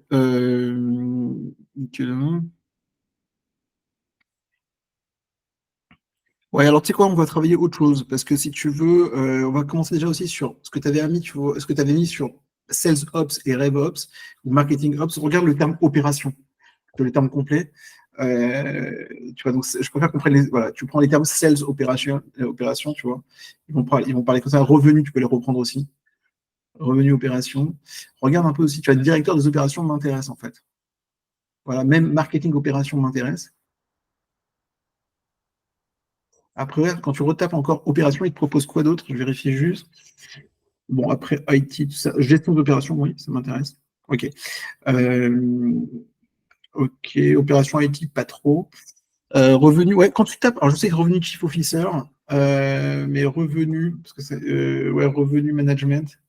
Ouais, alors tu sais quoi, on va travailler autre chose, parce que si tu veux, on va commencer déjà aussi sur ce que tu avais mis, ce que tu avais mis sur Sales Ops et Rev Ops ou Marketing Ops, regarde le terme opération, le terme complet. Tu vois, donc je préfère qu'on prenne voilà, tu prends les termes Sales Opération, tu vois. Ils vont parler comme ça. Revenu, tu peux les reprendre aussi. Revenu opération. Regarde un peu aussi, tu vois, directeur des opérations m'intéresse en fait. Voilà, même marketing opération m'intéresse. Après, quand tu retapes encore opération, il te propose quoi d'autre? Je vérifie juste. Bon, après IT, tout ça. Gestion d'opération, oui, ça m'intéresse. Ok. Euh, ok, opération IT, pas trop. Revenu, ouais, quand tu tapes, alors je sais que revenu chief officer, mais revenu, parce que c'est, ouais, revenu management.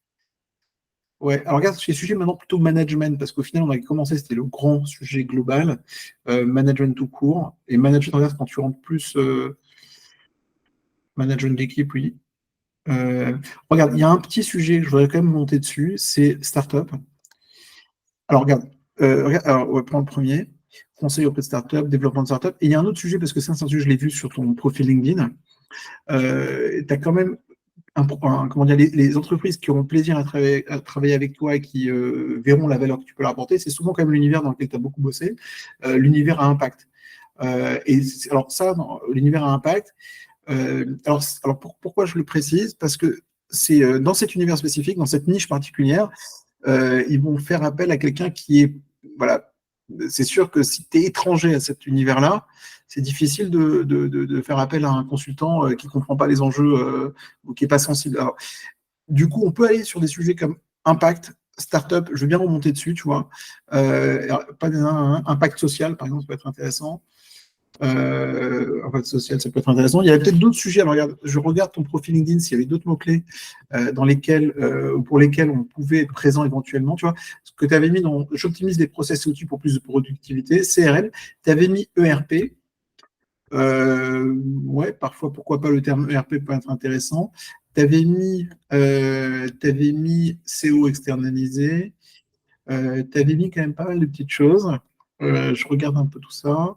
Ouais, alors regarde, c'est sujet maintenant plutôt management, parce qu'au final, on a commencé, c'était le grand sujet global, management tout court. Et management, regarde, quand tu rentres plus management d'équipe, oui. Regarde, il y a un petit sujet que je voudrais quand même monter dessus, c'est startup. Alors regarde, alors, on va prendre le premier, conseil auprès de startup, développement de startup. Et il y a un autre sujet, parce que c'est un sujet, je l'ai vu sur ton profil LinkedIn. Tu as quand même comment dire, les entreprises qui auront plaisir à travailler avec toi et qui verront la valeur que tu peux leur apporter, c'est souvent quand même l'univers dans lequel tu as beaucoup bossé, l'univers à impact. Alors ça, l'univers à impact, pourquoi je le précise? Parce que c'est dans cet univers spécifique, dans cette niche particulière, ils vont faire appel à quelqu'un qui est, voilà, c'est sûr que si tu es étranger à cet univers-là, c'est difficile de faire appel à un consultant qui ne comprend pas les enjeux ou qui n'est pas sensible. Alors, du coup, on peut aller sur des sujets comme impact, startup, je veux bien remonter dessus, tu vois. Pas impact social, par exemple, ça peut être intéressant. Impact social, ça peut être intéressant. Il y avait peut-être d'autres sujets. Alors, regarde, je regarde ton profil LinkedIn s'il y avait d'autres mots-clés pour lesquels on pouvait être présent éventuellement. Tu vois, ce que tu avais mis dans j'optimise les process et outils pour plus de productivité, CRM, tu avais mis ERP. Ouais, parfois, pourquoi pas le terme ERP peut être intéressant. Tu avais mis CO externalisé. Tu avais mis quand même pas mal de petites choses. Je regarde un peu tout ça.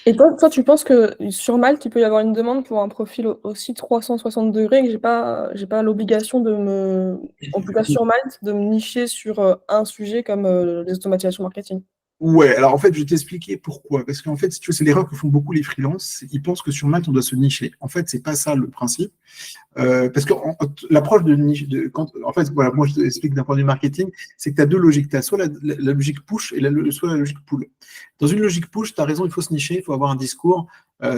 Et toi, tu penses que sur Malte, il peut y avoir une demande pour un profil aussi 360 degrés, et que j'ai pas l'obligation en tout cas sur Malte, de me nicher sur un sujet comme les automatisations marketing?
Ouais, alors en fait, je vais t'expliquer pourquoi. Parce qu'en fait, si tu veux, c'est l'erreur que font beaucoup les freelances. Ils pensent que sur Malte, on doit se nicher. En fait, c'est pas ça le principe. Parce que l'approche de niche, en fait, voilà, moi je t'explique d'un point de vue marketing, c'est que tu as deux logiques. Tu as soit la logique push et soit la logique pull. Dans une logique push, tu as raison, il faut se nicher, il faut avoir un discours,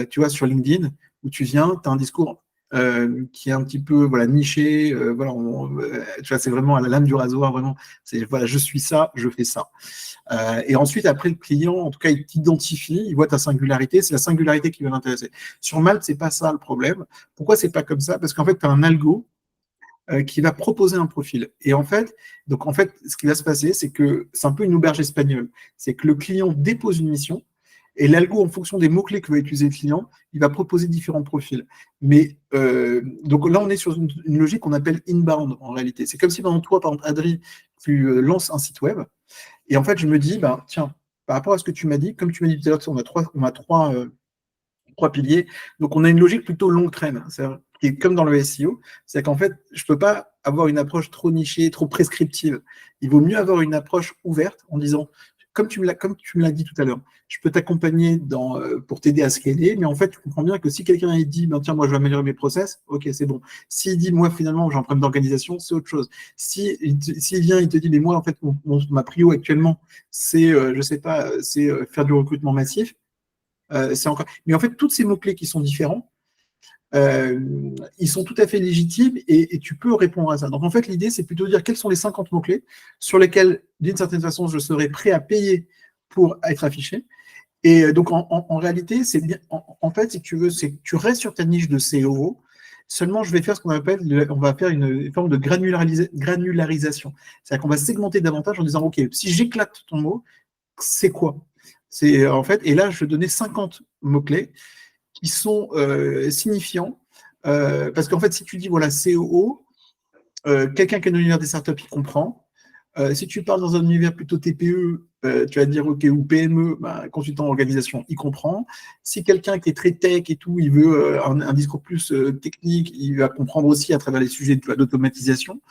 tu vois, sur LinkedIn, où tu viens, tu as un discours qui est un petit peu voilà, niché, voilà, tu vois, c'est vraiment à la lame du rasoir, vraiment, c'est voilà, je suis ça, je fais ça. Et ensuite, après, le client, en tout cas, il t'identifie, il voit ta singularité, c'est la singularité qui va l'intéresser. Sur Malte, c'est pas ça le problème. Pourquoi c'est pas comme ça? Parce qu'en fait, tu as un algo qui va proposer un profil. Et en fait, ce qui va se passer, c'est que c'est un peu une auberge espagnole. C'est que le client dépose une mission et l'algo, en fonction des mots-clés que va utiliser le client, il va proposer différents profils. Mais donc là, on est sur une logique qu'on appelle inbound en réalité. C'est comme si, pendant toi, par exemple, Adri, tu lances un site web. Et en fait, je me dis, ben, tiens, par rapport à ce que tu m'as dit, comme tu m'as dit tout à l'heure, on a trois piliers. Donc, on a une logique plutôt longue traîne, qui est comme dans le SEO. C'est qu'en fait, je ne peux pas avoir une approche trop nichée, trop prescriptive. Il vaut mieux avoir une approche ouverte en disant, comme tu me l'as dit tout à l'heure, je peux t'accompagner pour t'aider à scaler, mais en fait, tu comprends bien que si quelqu'un dit, ben, tiens, moi, je vais améliorer mes process, ok, c'est bon. S'il dit, moi, finalement, j'ai un problème d'organisation, c'est autre chose. S'il vient, il te dit, mais moi, en fait, ma prio actuellement, c'est, je sais pas, c'est faire du recrutement massif, c'est encore. Mais en fait, tous ces mots-clés qui sont différents, ils sont tout à fait légitimes et tu peux répondre à ça. Donc en fait, l'idée, c'est plutôt de dire quels sont les 50 mots-clés sur lesquels, d'une certaine façon, je serais prêt à payer pour être affiché. Et donc en réalité, c'est bien. En fait, si tu veux, c'est que tu restes sur ta niche de COO. Seulement, je vais faire ce qu'on appelle, on va faire une forme de granularisation. C'est-à-dire qu'on va segmenter davantage en disant, OK, si j'éclate ton mot, c'est quoi? C'est en fait, et là, je vais donner 50 mots-clés qui sont signifiants. Parce qu'en fait, si tu dis, voilà, COO, quelqu'un qui est dans l'univers des startups, il comprend. Si tu parles dans un univers plutôt TPE, tu vas dire OK, ou PME, bah, consultant organisation, il comprend. Si quelqu'un qui est très tech et tout, il veut un discours plus technique, il va comprendre aussi à travers les sujets d'automatisation.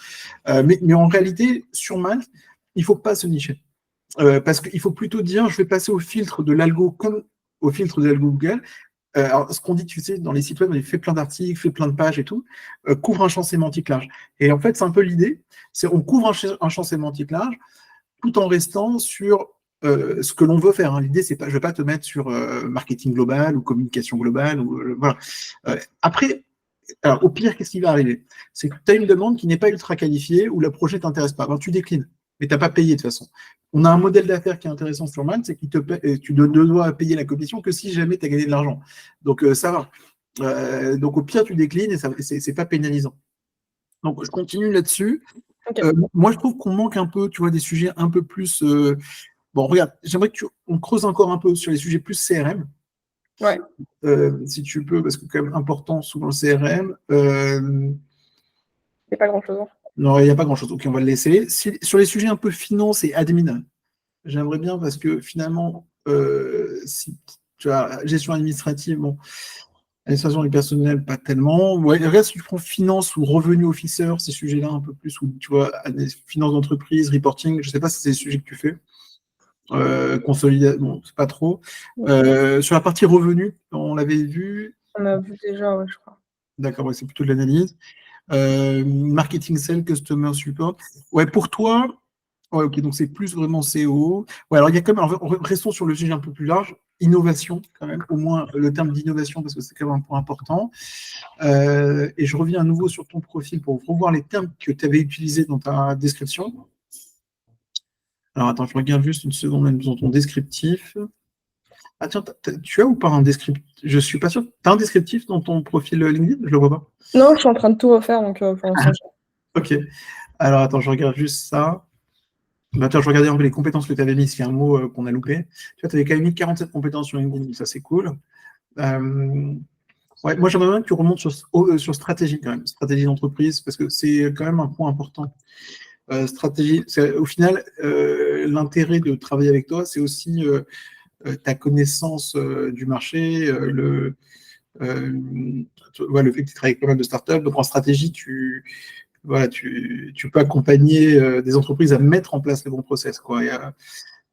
Mais en réalité, sur Malte, il ne faut pas se nicher. Parce qu'il faut plutôt dire, je vais passer au filtre de l'algo comme au filtre de l'algo Google. Alors, ce qu'on dit, tu sais, dans les sites web, on fait plein d'articles, fait plein de pages et tout, couvre un champ sémantique large. Et en fait, c'est un peu l'idée, c'est on couvre un champ sémantique large tout en restant sur ce que l'on veut faire. Hein. L'idée, c'est pas, je ne vais pas te mettre sur marketing global ou communication globale. Ou, voilà. Après, alors, au pire, qu'est-ce qui va arriver? C'est que tu as une demande qui n'est pas ultra qualifiée ou le projet ne t'intéresse pas. Ben, tu déclines, mais tu n'as pas payé de toute façon. On a un modèle d'affaires qui est intéressant sur Malte, c'est que tu ne dois payer la commission que si jamais tu as gagné de l'argent. Donc, ça va. Donc, au pire, tu déclines et ce n'est pas pénalisant. Donc, je continue là-dessus.
Ok.
Moi, je trouve qu'on manque un peu, tu vois, des sujets un peu plus. Bon, regarde, j'aimerais qu'on creuse encore un peu sur les sujets plus CRM.
Ouais.
Si tu peux, parce que c'est quand même important souvent le CRM.
C'est pas grand-chose. Hein.
Non, il n'y a pas grand-chose. Ok, on va le laisser. Sur les sujets un peu finance et admin, j'aimerais bien parce que finalement, si tu as gestion administrative, bon, administration du personnel, pas tellement. Ouais, regarde si tu prends finance ou revenu officer, ces sujets-là un peu plus, ou tu vois, finance d'entreprise, reporting, je ne sais pas si c'est des sujets que tu fais. Consolidation, bon, c'est pas trop. Sur la partie revenu, on l'avait vu.
On a vu déjà, ouais, je crois.
D'accord, ouais, c'est plutôt de l'analyse. Marketing sales, customer support. Ouais, pour toi, ouais, ok, donc c'est plus vraiment CO. Ouais, alors il y a quand même, restons sur le sujet un peu plus large, innovation, quand même, au moins le terme d'innovation, parce que c'est quand même un point important. Et je reviens à nouveau sur ton profil pour revoir les termes que tu avais utilisés dans ta description. Alors attends, je regarde juste une seconde même dans ton descriptif. Ah tiens, tu as ou pas un descriptif? Je suis pas sûr. Tu as un descriptif dans ton profil LinkedIn? Je le vois pas.
Non, je suis en train de tout refaire, donc pour l'instant,
Ok. Alors attends, je regarde juste ça. Bah, attends, je regardais un peu les compétences que tu avais mises, s'il y a un mot qu'on a loupé. Tu vois, tu avais quand même mis 47 compétences sur LinkedIn, ça c'est cool. Ouais, moi j'aimerais bien que tu remontes sur stratégie quand même, stratégie d'entreprise, parce que c'est quand même un point important. Stratégie, au final, l'intérêt de travailler avec toi, c'est aussi ta connaissance du marché, le fait que tu travailles avec pas mal de startups. Donc en stratégie, tu peux accompagner des entreprises à mettre en place les bons process. Quoi.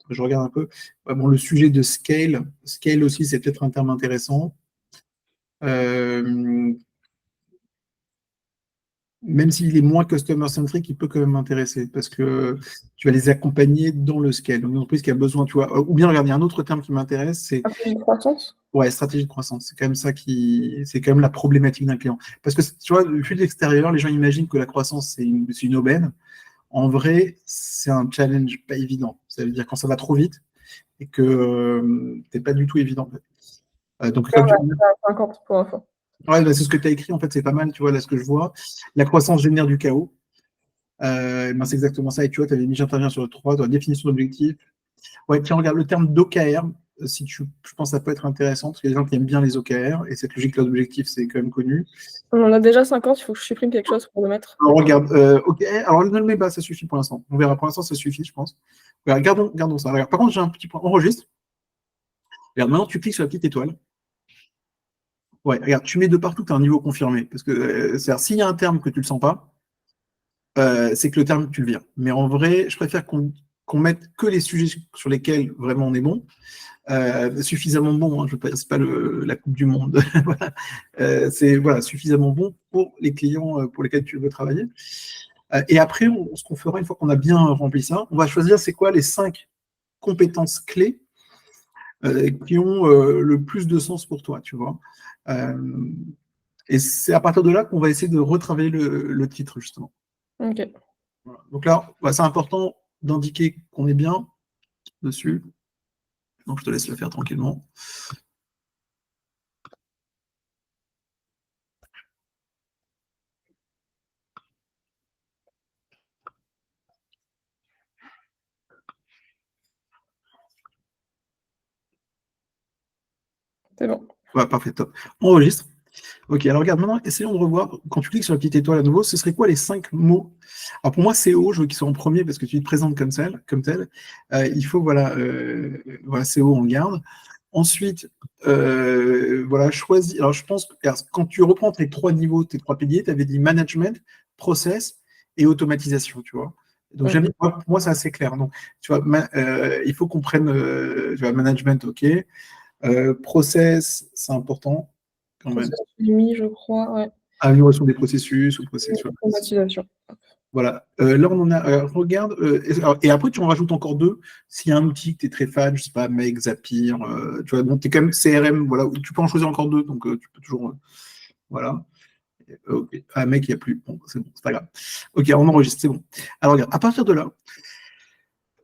Je regarde un peu. Bon, le sujet de scale, scale aussi, c'est peut-être un terme intéressant. Même s'il est moins customer-centric, il peut quand même m'intéresser parce que tu vas les accompagner dans le scale. Donc, une entreprise qui a besoin, tu vois, ou bien, regarde, il y a un autre terme qui m'intéresse, c'est
stratégie de croissance.
ouais, stratégie de croissance. C'est quand même ça c'est quand même la problématique d'un client. Parce que, tu vois, vu de l'extérieur, les gens imaginent que la croissance, c'est une aubaine. En vrai, c'est un challenge pas évident. Ça veut dire quand ça va trop vite et que c'est pas du tout évident. En fait. Donc,
Là,
comme
on
tu...
est à 50 pour info.
ouais, bah, c'est ce que tu as écrit, en fait, c'est pas mal, tu vois, là, ce que je vois. La croissance génère du chaos. Ben, c'est exactement ça. Et tu vois, tu avais mis, j'interviens sur le 3, dans la définition d'objectifs. Ouais, tiens, regarde le terme d'OKR. Si tu, je pense que ça peut être intéressant, parce qu'il y a des gens qui aiment bien les OKR, et cette logique-là d'objectif, c'est quand même connu.
On en a déjà 50, il faut que je supprime quelque chose pour le mettre.
Alors, regarde, OK, alors ne le mets pas, ça suffit pour l'instant. On verra, pour l'instant, ça suffit, je pense. Regarde, gardons ça. Regarde, par contre, j'ai un petit point. Enregistre. Regarde, maintenant, tu cliques sur la petite étoile. Ouais, regarde, tu mets de partout, tu as un niveau confirmé. Parce que, c'est-à-dire, s'il y a un terme que tu ne le sens pas, c'est que le terme, tu le vires. Mais en vrai, je préfère qu'on mette que les sujets sur lesquels vraiment on est bon. Suffisamment bon, hein, je ne pas la Coupe du Monde. Voilà. C'est voilà, suffisamment bon pour les clients pour lesquels tu veux travailler. Et après, ce qu'on fera, une fois qu'on a bien rempli ça, on va choisir c'est quoi les 5 compétences clés qui ont le plus de sens pour toi, tu vois. Et c'est à partir de là qu'on va essayer de retravailler le titre, justement.
Ok.
Voilà. Donc là, c'est important d'indiquer qu'on est bien dessus. Donc je te laisse le faire tranquillement.
C'est bon.
Ouais, parfait, top. On enregistre. Ok, alors regarde, maintenant, essayons de revoir. Quand tu cliques sur la petite étoile à nouveau, ce serait quoi les 5 mots? Alors pour moi, CO, je veux qu'ils soient en premier parce que tu te présentes comme tel. Il faut, voilà, CO, on le garde. Ensuite, voilà, choisis. Alors je pense que quand tu reprends tes 3 niveaux, tes 3 piliers, tu avais dit management, process et automatisation, tu vois. Donc j'aime bien, pour moi, c'est assez clair. Donc, tu vois, il faut qu'on prenne, tu vois, management, ok. Process, c'est important quand même.
Process mis, je crois, ouais.
Amélioration des processus ou processus.
Automatisation.
Voilà. Là, on en a. Regarde. Et après, tu en rajoutes encore 2. S'il y a un outil que tu es très fan, je sais pas, Make, Zapier, tu vois, bon, tu es quand même CRM, voilà, tu peux en choisir encore 2, donc tu peux toujours. Voilà. Ok. Ah, Make, il n'y a plus. Bon, c'est bon, c'est pas grave. Ok, on enregistre, c'est bon. Alors, regarde, à partir de là,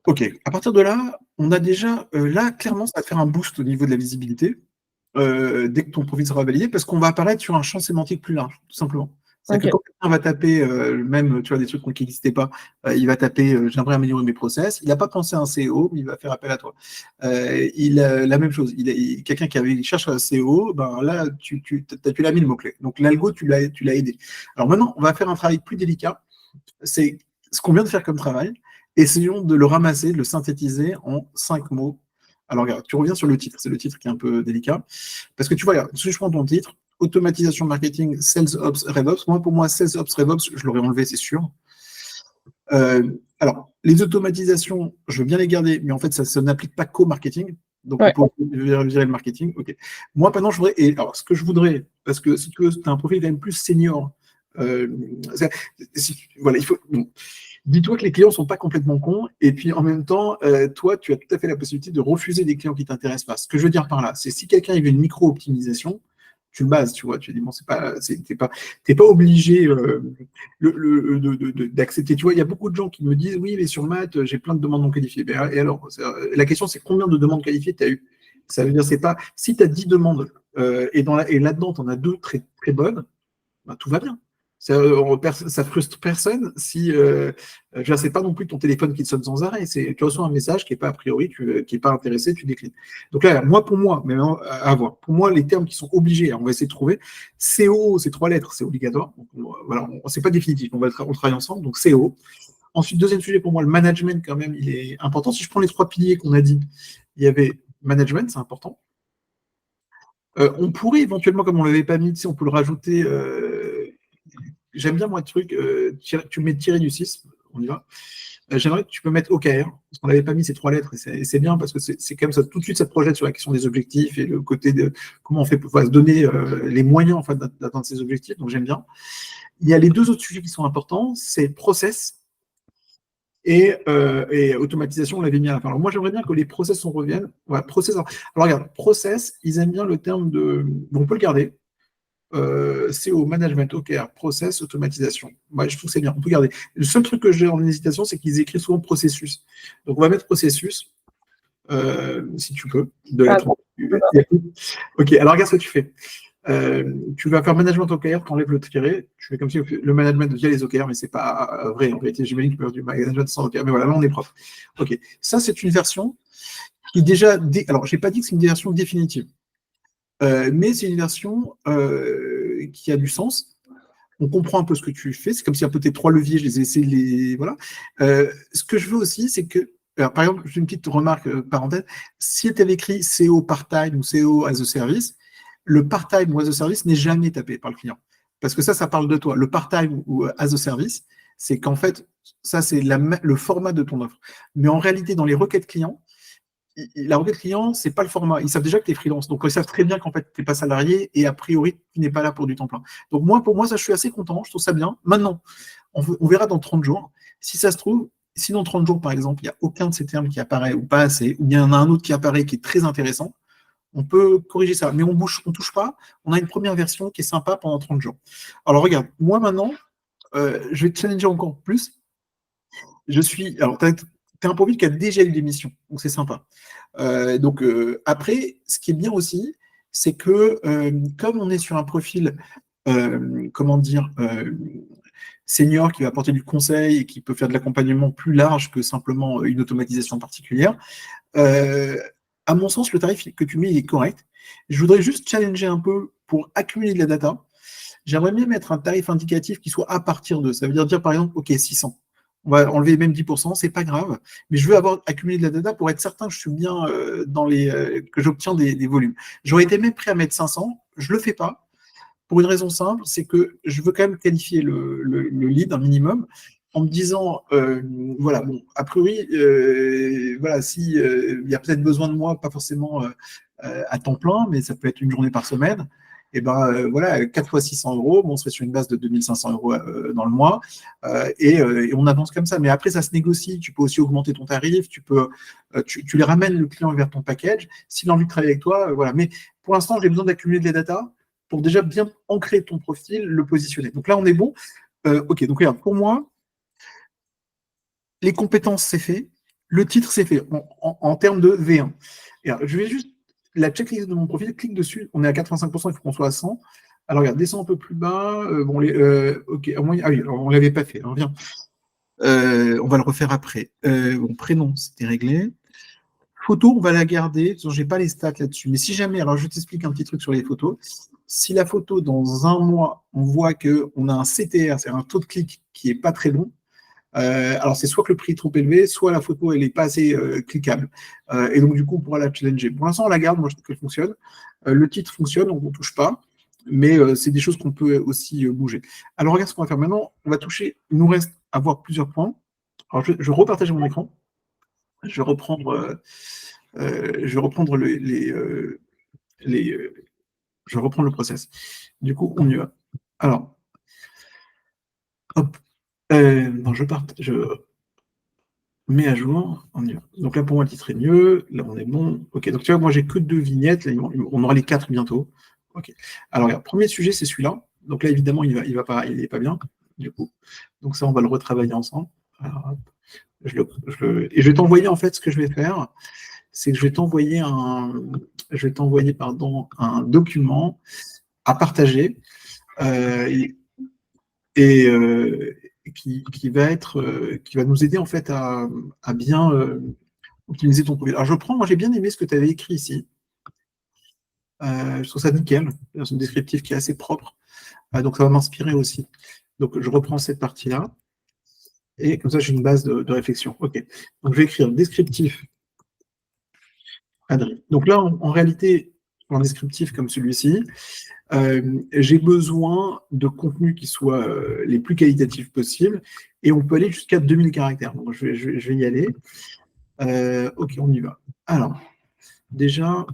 ok, à partir de là, on a déjà. Là, clairement, ça va faire un boost au niveau de la visibilité. Dès que ton profil sera validé, parce qu'on va apparaître sur un champ sémantique plus large, tout simplement. C'est-à-dire que quand quelqu'un va taper, même tu vois, des trucs qui n'existaient pas, il va taper j'aimerais améliorer mes process, il n'a pas pensé à un CEO, mais il va faire appel à toi. La même chose, quelqu'un qui cherche un CEO, ben là, tu l'as mis le mot-clé. Donc l'algo, tu l'as aidé. Alors maintenant, on va faire un travail plus délicat, c'est ce qu'on vient de faire comme travail. Essayons de le ramasser, de le synthétiser en 5 mots. Alors, regarde, tu reviens sur le titre. C'est le titre qui est un peu délicat. Parce que tu vois, regarde, si je prends ton titre, automatisation marketing, sales ops, RevOps. Moi, pour moi, sales ops, RevOps, je l'aurais enlevé, c'est sûr. Alors, les automatisations, je veux bien les garder, mais en fait, ça n'applique pas qu'au marketing. Donc, on peut virer le marketing. Ok. Moi, maintenant, je voudrais. Et alors, ce que je voudrais, parce que si tu veux, tu as un profil quand même plus senior. Voilà, il faut. Bon, dis-toi que les clients ne sont pas complètement cons, et puis en même temps, toi, tu as tout à fait la possibilité de refuser des clients qui ne t'intéressent pas. Ce que je veux dire par là, c'est si quelqu'un veut une micro-optimisation, tu le bases, tu vois, tu dis, bon, t'es pas obligé d'accepter. Tu vois, il y a beaucoup de gens qui me disent, oui, mais sur maths, j'ai plein de demandes non qualifiées. Et alors, la question, c'est combien de demandes qualifiées tu as eu? Ça veut dire, c'est pas, si tu as 10 demandes, et là-dedans, tu en as 2 très, très bonnes, ben, tout va bien. Ça frustre personne si c'est pas non plus ton téléphone qui te sonne sans arrêt. Tu reçois un message qui n'est pas a priori, qui n'est pas intéressé, tu déclines. Donc là, pour moi, mais à voir. Pour moi, les termes qui sont obligés, on va essayer de trouver. CO, c'est 3 lettres, c'est obligatoire. Donc, voilà, c'est pas définitif. On travaille ensemble. Donc CO. Ensuite, deuxième sujet pour moi, le management quand même, il est important. Si je prends les 3 piliers qu'on a dit, il y avait management, c'est important. On pourrait éventuellement, comme on ne l'avait pas mis, on peut le rajouter. J'aime bien moi le truc, tu mets tiré du 6, on y va. J'aimerais que tu peux mettre OKR, parce qu'on n'avait pas mis ces 3 lettres, et c'est bien parce que c'est comme ça, tout de suite ça te projette sur la question des objectifs et le côté de comment on fait pour se donner les moyens en fait, d'atteindre ces objectifs, donc j'aime bien. Il y a les 2 autres sujets qui sont importants, c'est process et automatisation, on l'avait mis à la fin. Alors moi j'aimerais bien que les process on revienne. Ouais, process. Alors regarde, process, ils aiment bien le terme de. Bon, on peut le garder. CO, management, OKR, process, automatisation. Moi, je trouve que c'est bien. On peut garder. Le seul truc que j'ai en hésitation, c'est qu'ils écrivent souvent processus. Donc, on va mettre processus, si tu peux. Ok, alors regarde ce que tu fais. Tu vas faire management OKR, tu enlèves le tiré. Tu fais comme si le management via les OKR, mais c'est pas vrai. En réalité, j'imagine que tu peux faire du management sans OKR. Mais voilà, là, on est prof. Ok, ça, c'est une version qui déjà. Alors, j'ai pas dit que c'est une version définitive. Mais c'est une version qui a du sens. On comprend un peu ce que tu fais. C'est comme si un peu tes 3 leviers, je les ai essayés de les. Voilà. Ce que je veux aussi, c'est que. Alors, par exemple, j'ai une petite remarque parenthèse. Si tu avais écrit CO part-time ou CO as a service, le part-time ou as a service n'est jamais tapé par le client. Parce que ça parle de toi. Le part-time ou as a service, c'est qu'en fait, ça, c'est le format de ton offre. Mais en réalité, dans les requêtes clients, la requête client, c'est pas le format. Ils savent déjà que tu es freelance. Donc, ils savent très bien qu'en fait, tu n'es pas salarié et a priori, tu n'es pas là pour du temps plein. Donc, pour moi, ça, je suis assez content. Je trouve ça bien. Maintenant, on verra dans 30 jours. Si ça se trouve, si dans 30 jours, par exemple, il n'y a aucun de ces termes qui apparaît ou pas assez, ou bien il y en a un autre qui apparaît qui est très intéressant, on peut corriger ça. Mais on ne touche pas. On a une première version qui est sympa pendant 30 jours. Alors, regarde, moi, maintenant, je vais te challenger encore plus. Alors, tu as un profil qui a déjà eu l'émission, donc c'est sympa. Après, ce qui est bien aussi, c'est que comme on est sur un profil, senior qui va apporter du conseil et qui peut faire de l'accompagnement plus large que simplement une automatisation particulière, à mon sens, le tarif que tu mets, il est correct. Je voudrais juste challenger un peu pour accumuler de la data. J'aimerais bien mettre un tarif indicatif qui soit à partir de. Ça veut dire par exemple, OK, 600. On va enlever même 10%, c'est pas grave. Mais je veux avoir accumulé de la data pour être certain que je suis bien que j'obtiens des volumes. J'aurais été même prêt à mettre 500. Je le fais pas. Pour une raison simple, c'est que je veux quand même qualifier le lead un minimum en me disant, voilà, bon, a priori, voilà, si il y a peut-être besoin de moi, pas forcément à temps plein, mais ça peut être une journée par semaine, et ben voilà, 4 fois 600 euros, bon, on serait sur une base de 2500 euros dans le mois, et on avance comme ça. Mais après, ça se négocie. Tu peux aussi augmenter ton tarif, tu les ramènes le client vers ton package. S'il a envie de travailler avec toi, voilà. Mais pour l'instant, j'ai besoin d'accumuler de la data pour déjà bien ancrer ton profil, le positionner. Donc là, on est bon. OK, donc regarde, pour moi, les compétences, c'est fait. Le titre, c'est fait en termes de V1. Et alors, je vais juste, la checklist de mon profil, clique dessus. On est à 85%, il faut qu'on soit à 100. Alors, regarde, descends un peu plus bas. OK, ah oui, alors, on ne l'avait pas fait. Alors, viens. On va le refaire après. Bon, prénom, c'était réglé. Photo, on va la garder. Je n'ai pas les stats là-dessus. Mais si jamais, alors je t'explique un petit truc sur les photos. Si la photo, dans un mois, on voit qu'on a un CTR, c'est un taux de clic qui n'est pas très bon, alors c'est soit que le prix est trop élevé, soit la photo, elle n'est pas assez cliquable. Et donc, du coup, on pourra la challenger. Pour l'instant, on la garde. Moi, je trouve qu'elle fonctionne. Le titre fonctionne, on ne touche pas. Mais c'est des choses qu'on peut aussi bouger. Alors, regarde ce qu'on va faire maintenant. On va toucher. Il nous reste à voir plusieurs points. Alors, je repartage mon écran. Je vais reprendre, je vais reprendre le process. Du coup, on y va. Alors, hop. Non, je mets à jour. On y va. Donc là, pour moi, le titre est mieux. Là, on est bon. OK. Donc, tu vois, moi, j'ai que 2 vignettes. Là, on aura les 4 bientôt. OK. Alors, regarde, premier sujet, c'est celui-là. Donc là, évidemment, il n'est pas bien. Du coup. Donc ça, on va le retravailler ensemble. Alors, hop. Et je vais t'envoyer, en fait, ce que je vais faire, c'est que je vais t'envoyer un document à partager qui va nous aider en fait à bien optimiser ton profil. Alors moi j'ai bien aimé ce que tu avais écrit ici. Je trouve ça nickel. C'est un descriptif qui est assez propre. Donc ça va m'inspirer aussi. Donc je reprends cette partie-là. Et comme ça, j'ai une base de réflexion. OK. Donc je vais écrire descriptif Adrien. Donc là, en réalité, un descriptif comme celui-ci, j'ai besoin de contenus qui soient les plus qualitatifs possibles et on peut aller jusqu'à 2000 caractères. Donc, je vais y aller. OK, on y va. Alors, déjà,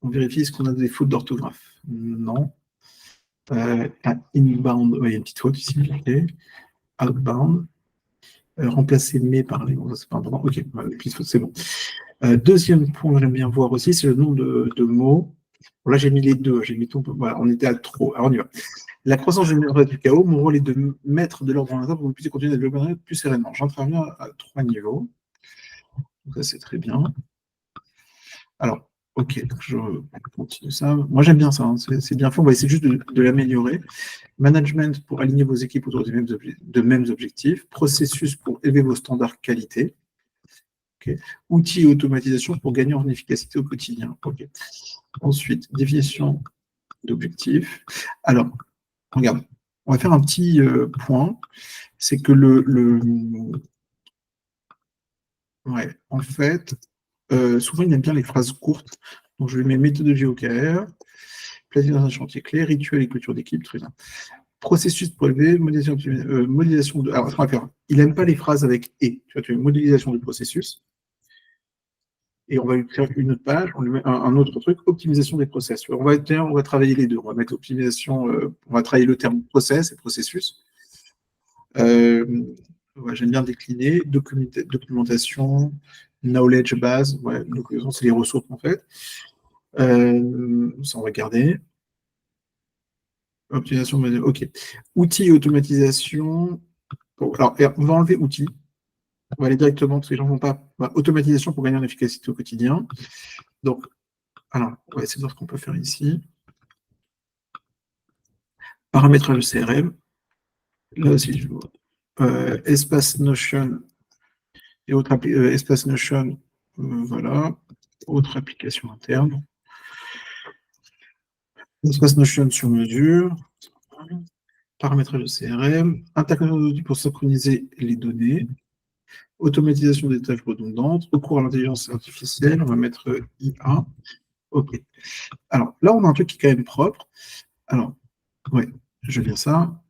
on vérifie est-ce qu'on a des fautes d'orthographe. Non. Inbound, il y a une petite faute ici. Okay. Outbound. Remplacer mais par les. C'est pas important. OK, c'est bon. Deuxième point que j'aime bien voir aussi, c'est le nombre de mots. Bon, là, j'ai mis les deux. J'ai mis tout. Voilà, on était à trop. Alors, on y va. La croissance générale du chaos, mon rôle est de mettre de l'ordre dans la table pour que vous puissiez continuer à développer plus sereinement. J'interviens à 3 niveaux. Donc ça, c'est très bien. Alors, OK, je continue ça. Moi, j'aime bien ça. Hein. C'est bien fait. On va essayer juste de l'améliorer. Management pour aligner vos équipes autour de mêmes objectifs. Processus pour élever vos standards qualité. Okay. Outils et automatisation pour gagner en efficacité au quotidien. Okay. Ensuite, définition d'objectifs. Alors, regarde, on va faire un petit point. C'est que ouais, en fait, souvent, il aime bien les phrases courtes. Donc, je lui mets méthodologie OKR, planification d'un chantier clé, rituel et culture d'équipe, très bien. Processus pour élever, modélisation de. Alors, il n'aime pas les phrases avec et. Tu vois, tu as une modélisation du processus. Et on va lui faire une autre page, on lui met un autre truc, optimisation des process. On va travailler les deux. On va mettre optimisation, on va travailler le terme process et processus. Ouais, j'aime bien décliner, documentation, knowledge base, ouais, donc c'est les ressources en fait. Ça, on va garder. Optimisation, ok. Outils et automatisation. Bon, alors, on va enlever outils. On va aller directement, parce que les gens ne vont pas. Automatisation pour gagner en efficacité au quotidien. Donc, alors, on va essayer de voir ce qu'on peut faire ici. Paramétrage de CRM. Là aussi, je vois. Espace Notion et autres espace Notion. Voilà. Autre application interne. Espace Notion sur mesure. Paramétrage de CRM. Intégration d'outils pour synchroniser les données. Automatisation des tâches redondantes. Recours à l'intelligence artificielle. On va mettre IA. OK. Alors, là, on a un truc qui est quand même propre. Alors, ouais, je vais lire ça.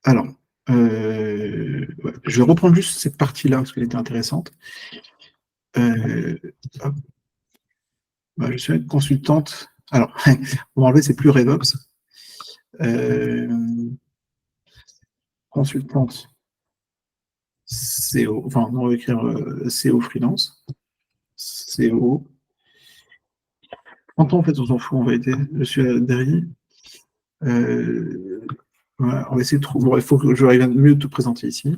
Alors, ouais, je vais reprendre juste cette partie-là parce qu'elle était intéressante. Bah, je suis consultante. Alors, on va enlever, c'est plus RevOps. Consultante CO, enfin, on va écrire CO freelance. CO. En temps, en fait, on s'en fout, en vérité. Je suis derrière. Voilà, on va essayer de trouver. Bon, il faut que j'arrive à mieux te présenter ici.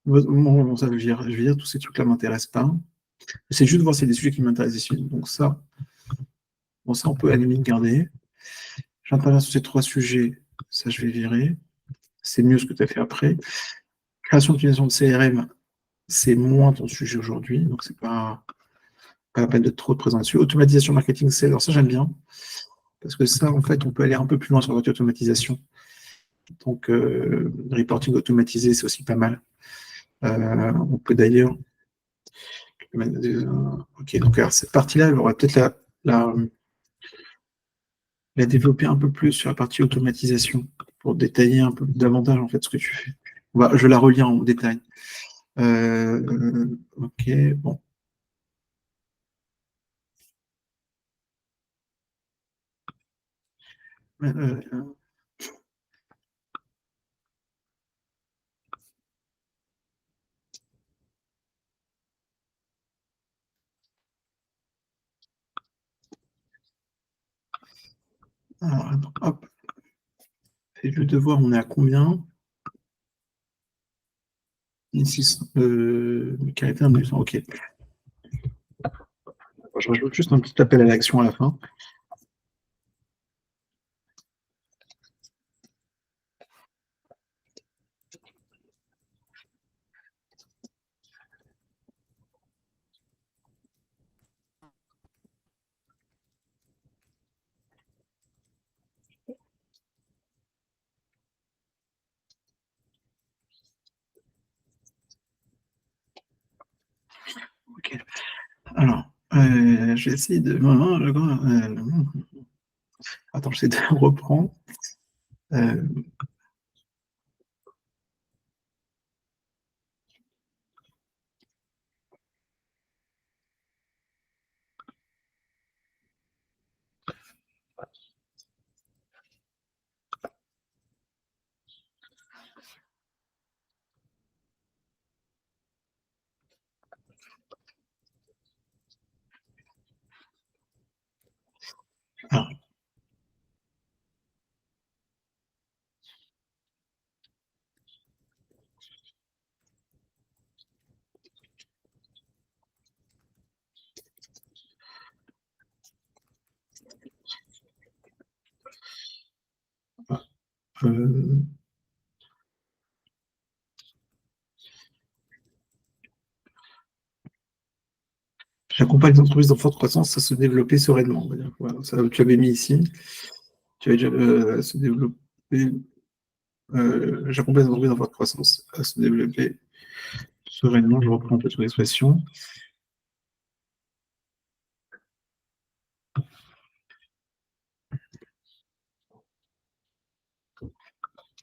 Bon, ça, je vais dire, tous ces trucs-là ne m'intéressent pas. C'est juste de voir s'il y a des sujets qui m'intéressent ici. Donc ça, bon, ça, on peut à la limite garder. J'interviens sur ces 3 sujets. Ça, je vais virer. C'est mieux ce que tu as fait après. Création d'utilisation de CRM, c'est moins ton sujet aujourd'hui, donc c'est pas la peine de trop te présenter dessus. Automatisation marketing sales, alors ça j'aime bien, parce que ça, en fait, on peut aller un peu plus loin sur la automatisation. Donc, reporting automatisé, c'est aussi pas mal. On peut d'ailleurs... Ok, donc alors, cette partie-là, on va peut-être la développer un peu plus sur la partie automatisation, pour détailler un peu davantage, en fait, ce que tu fais. Je vais la relire en détail. Ok, bon. Alors, attends, hop. C'est juste de voir, on est à combien? 1600, caractères 900, ok. Je rajoute juste un petit appel à l'action à la fin. Ok. Alors, je vais essayer de. Attends, j'essaie de reprendre. Alors, euh, j'accompagne les entreprises en forte croissance à se développer sereinement. On va dire. Voilà, ça, tu avais mis ici. Tu avais déjà se développer. J'accompagne les entreprises en forte croissance à se développer sereinement. Je reprends un peu ton expression.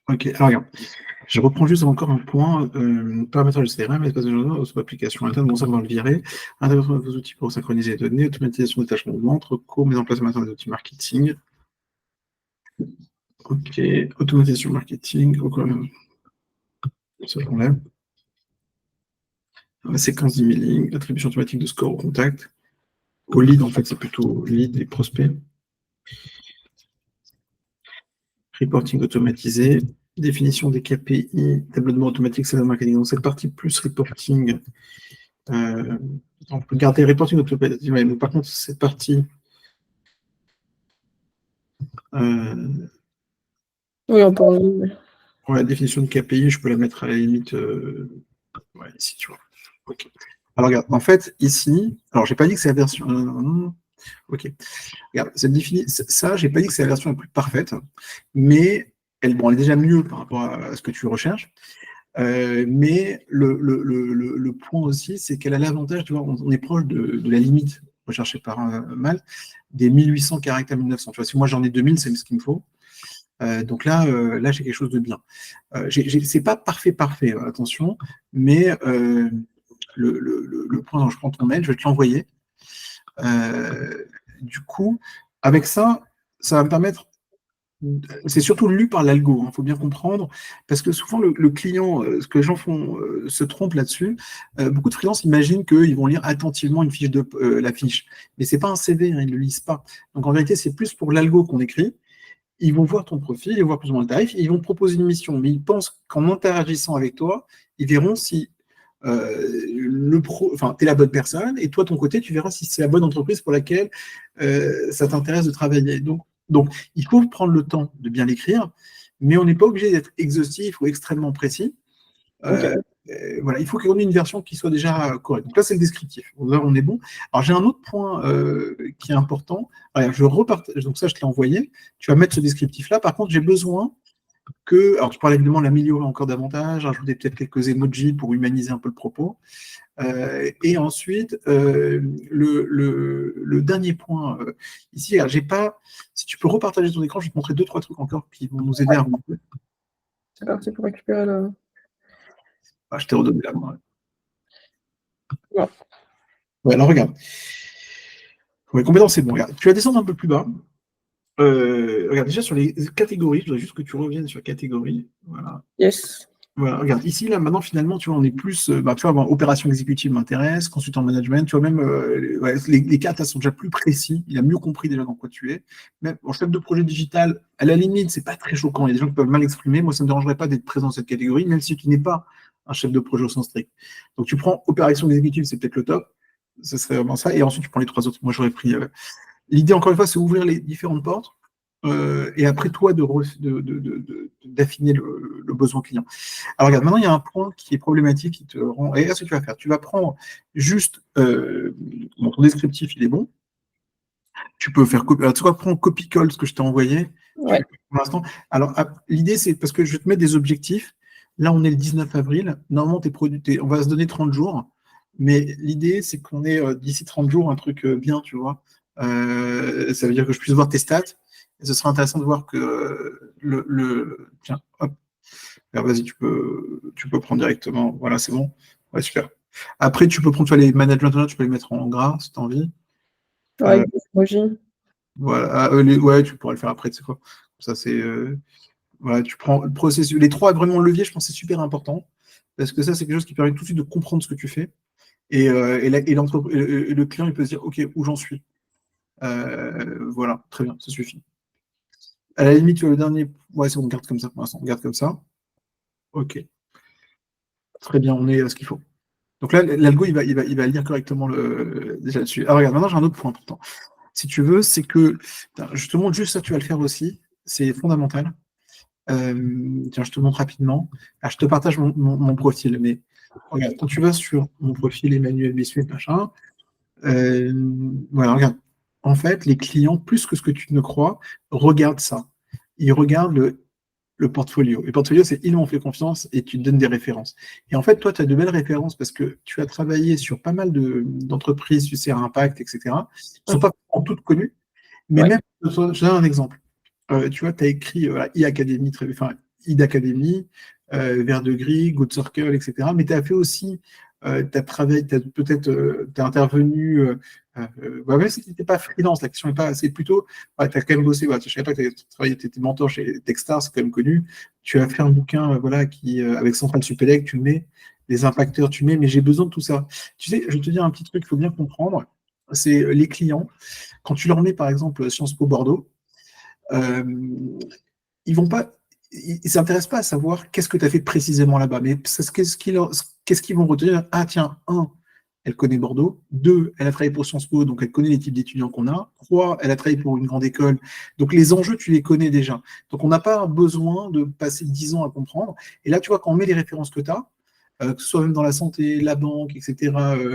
Ok, alors regarde. Je reprends juste encore un point. Paramétrage de CRM, espace de journaux, sur application interne, bon ça on va le virer. Intégration de vos outils pour synchroniser les données, automatisation des tâches mouvantes, recours, mise en place maintenant des outils marketing. Ok, automatisation marketing, ça j'enlève. La séquence d'emailing, attribution automatique de score au contact. Au lead, en fait, c'est plutôt lead et prospect. Reporting automatisé, définition des KPI, tableau de bord automatique, c'est le marketing. Donc cette partie plus reporting, on peut garder reporting automatisé, mais par contre, cette partie
Oui, on peut enlever.
la définition de KPI, je peux la mettre à la limite ici, tu vois. Ok. Alors, regarde, en fait, ici, alors, j'ai pas dit que c'est la version. Ok. Regarde, ça, j'ai pas dit que c'est la version la plus parfaite, mais elle est déjà mieux par rapport à ce que tu recherches. Mais le point aussi, c'est qu'elle a l'avantage, tu vois, on est proche de la limite recherchée par Mal, des 1800 caractères 1900. Tu vois, si moi j'en ai 2000, c'est ce qu'il me faut. Donc là j'ai quelque chose de bien. C'est pas parfait, attention, mais le point dont je prends ton mail, je vais te l'envoyer. Du coup, avec ça, ça va me permettre. C'est surtout lu par l'algo, il faut bien comprendre, parce que souvent le client, ce que les gens font, se trompent là-dessus. Beaucoup de freelances imaginent qu'ils vont lire attentivement la fiche, mais c'est pas un CV, hein, ils ne le lisent pas. Donc en vérité, c'est plus pour l'algo qu'on écrit. Ils vont voir ton profil, ils vont voir plus ou moins le tarif, et ils vont te proposer une mission, mais ils pensent qu'en interagissant avec toi, ils verront si tu es la bonne personne, et toi, ton côté, tu verras si c'est la bonne entreprise pour laquelle ça t'intéresse de travailler. Donc, il faut prendre le temps de bien l'écrire, mais on n'est pas obligé d'être exhaustif ou extrêmement précis.
Ok.
Voilà, il faut qu'on ait une version qui soit déjà correcte. Donc là, c'est le descriptif. On est bon. Alors, j'ai un autre point qui est important. Alors, je repartage. Donc ça, je te l'ai envoyé. Tu vas mettre ce descriptif-là. Par contre, j'ai besoin alors tu parlais évidemment de l'améliorer encore davantage, rajouter peut-être quelques emojis pour humaniser un peu le propos. Et ensuite, le dernier point, ici, alors, j'ai pas, si tu peux repartager ton écran, je vais te montrer 2-3 trucs encore qui vont nous aider à remonter.
C'est parti pour récupérer le.
Ah, je t'ai redonné la main.
Ouais.
Ouais, alors regarde. Ouais, compétence, c'est bon. Regarde. Tu vas descendre un peu plus bas. Regarde, déjà sur les catégories, je voudrais juste que tu reviennes sur catégories. Voilà.
Yes.
Voilà, regarde, ici, là, maintenant, finalement, tu vois, on est plus, tu vois, bon, opération exécutive m'intéresse, consultant management, tu vois, même, les cartes, elles sont déjà plus précis, il a mieux compris déjà dans quoi tu es. Même en chef de projet digital, à la limite, c'est pas très choquant, il y a des gens qui peuvent mal exprimer, moi, ça ne me dérangerait pas d'être présent dans cette catégorie, même si tu n'es pas un chef de projet au sens strict. Donc, tu prends opération exécutive, c'est peut-être le top, ce serait vraiment ça, et ensuite, tu prends les trois autres. Moi, j'aurais pris, l'idée, encore une fois, c'est ouvrir les différentes portes, et après, toi, d'affiner le besoin client. Alors regarde, maintenant il y a un point qui est problématique qui te rend. Et là, ce que tu vas faire, tu vas prendre juste ton descriptif, il est bon. Tu peux faire tu vas prendre copy-coll ce que je t'ai envoyé.
Ouais.
Pour l'instant. Alors l'idée, c'est parce que je vais te mettre des objectifs. Là, on est le 19 avril. Normalement, on va se donner 30 jours. Mais l'idée, c'est qu'on ait d'ici 30 jours un truc bien, tu vois. Ça veut dire que je puisse voir tes stats. Et ce sera intéressant de voir que Tiens, hop. Alors, vas-y, tu peux prendre directement. Voilà, c'est bon. Ouais, super. Après, tu peux prendre tu vois, les management, tu peux les mettre en gras si tu as envie.
Ouais,
Euh,
avec des emojis.
voilà. Ouais, tu pourras le faire après, tu sais quoi. Ça, c'est. Voilà, tu prends le processus. Les trois, vraiment, le levier, je pense que c'est super important. Parce que ça, c'est quelque chose qui permet tout de suite de comprendre ce que tu fais. Et le client, il peut se dire, OK, où j'en suis. Voilà, très bien, ça suffit. À la limite, tu as le dernier. Ouais, c'est bon, on garde comme ça pour l'instant. On garde comme ça. OK. Très bien, on est à ce qu'il faut. Donc là, l'algo, il va lire correctement déjà dessus. Alors regarde, maintenant j'ai un autre point important. Si tu veux, c'est que, je te montre juste ça, tu vas le faire aussi. C'est fondamental. Tiens, je te montre rapidement. Alors, je te partage mon profil, mais regarde, quand tu vas sur mon profil Emmanuel Bessuet, machin, voilà, regarde. En fait, les clients, plus que ce que tu ne crois, regardent ça. Ils regardent le portfolio. Le portfolio, c'est ils m'ont fait confiance et tu te donnes des références. Et en fait, toi, tu as de belles références parce que tu as travaillé sur pas mal d'entreprises, tu sais, à impact, etc. Qui ne sont pas en toutes connues, mais
Ouais.
même, je te donne un exemple. Tu vois, tu as écrit e-Academy, enfin, e-Academy, Vert de Gris, Good Circle, etc. Mais tu as fait aussi, tu as travaillé, peut-être, tu as intervenu, même si tu n'étais pas freelance, la question n'est pas, c'est plutôt, tu as quand même bossé, je ne savais pas que tu as travaillé, tu étais mentor chez Techstars, c'est quand même connu. Tu as fait un bouquin, voilà, avec Central Supélec, tu le mets, les impacteurs, tu le mets, mais j'ai besoin de tout ça. Tu sais, je vais te dire un petit truc qu'il faut bien comprendre, c'est les clients, quand tu leur mets, par exemple, Sciences Po Bordeaux, euh, ils vont pas, ils s'intéressent pas à savoir qu'est-ce que tu as fait précisément là-bas, mais qu'est-ce qu'ils vont retenir? Ah tiens, un, elle connaît Bordeaux. Deux, elle a travaillé pour Sciences Po, donc elle connaît les types d'étudiants qu'on a. Trois, elle a travaillé pour une grande école. Donc les enjeux, tu les connais déjà. Donc on n'a pas besoin de passer 10 ans à comprendre. Et là, tu vois, quand on met les références que tu as, que ce soit même dans la santé, la banque, etc.,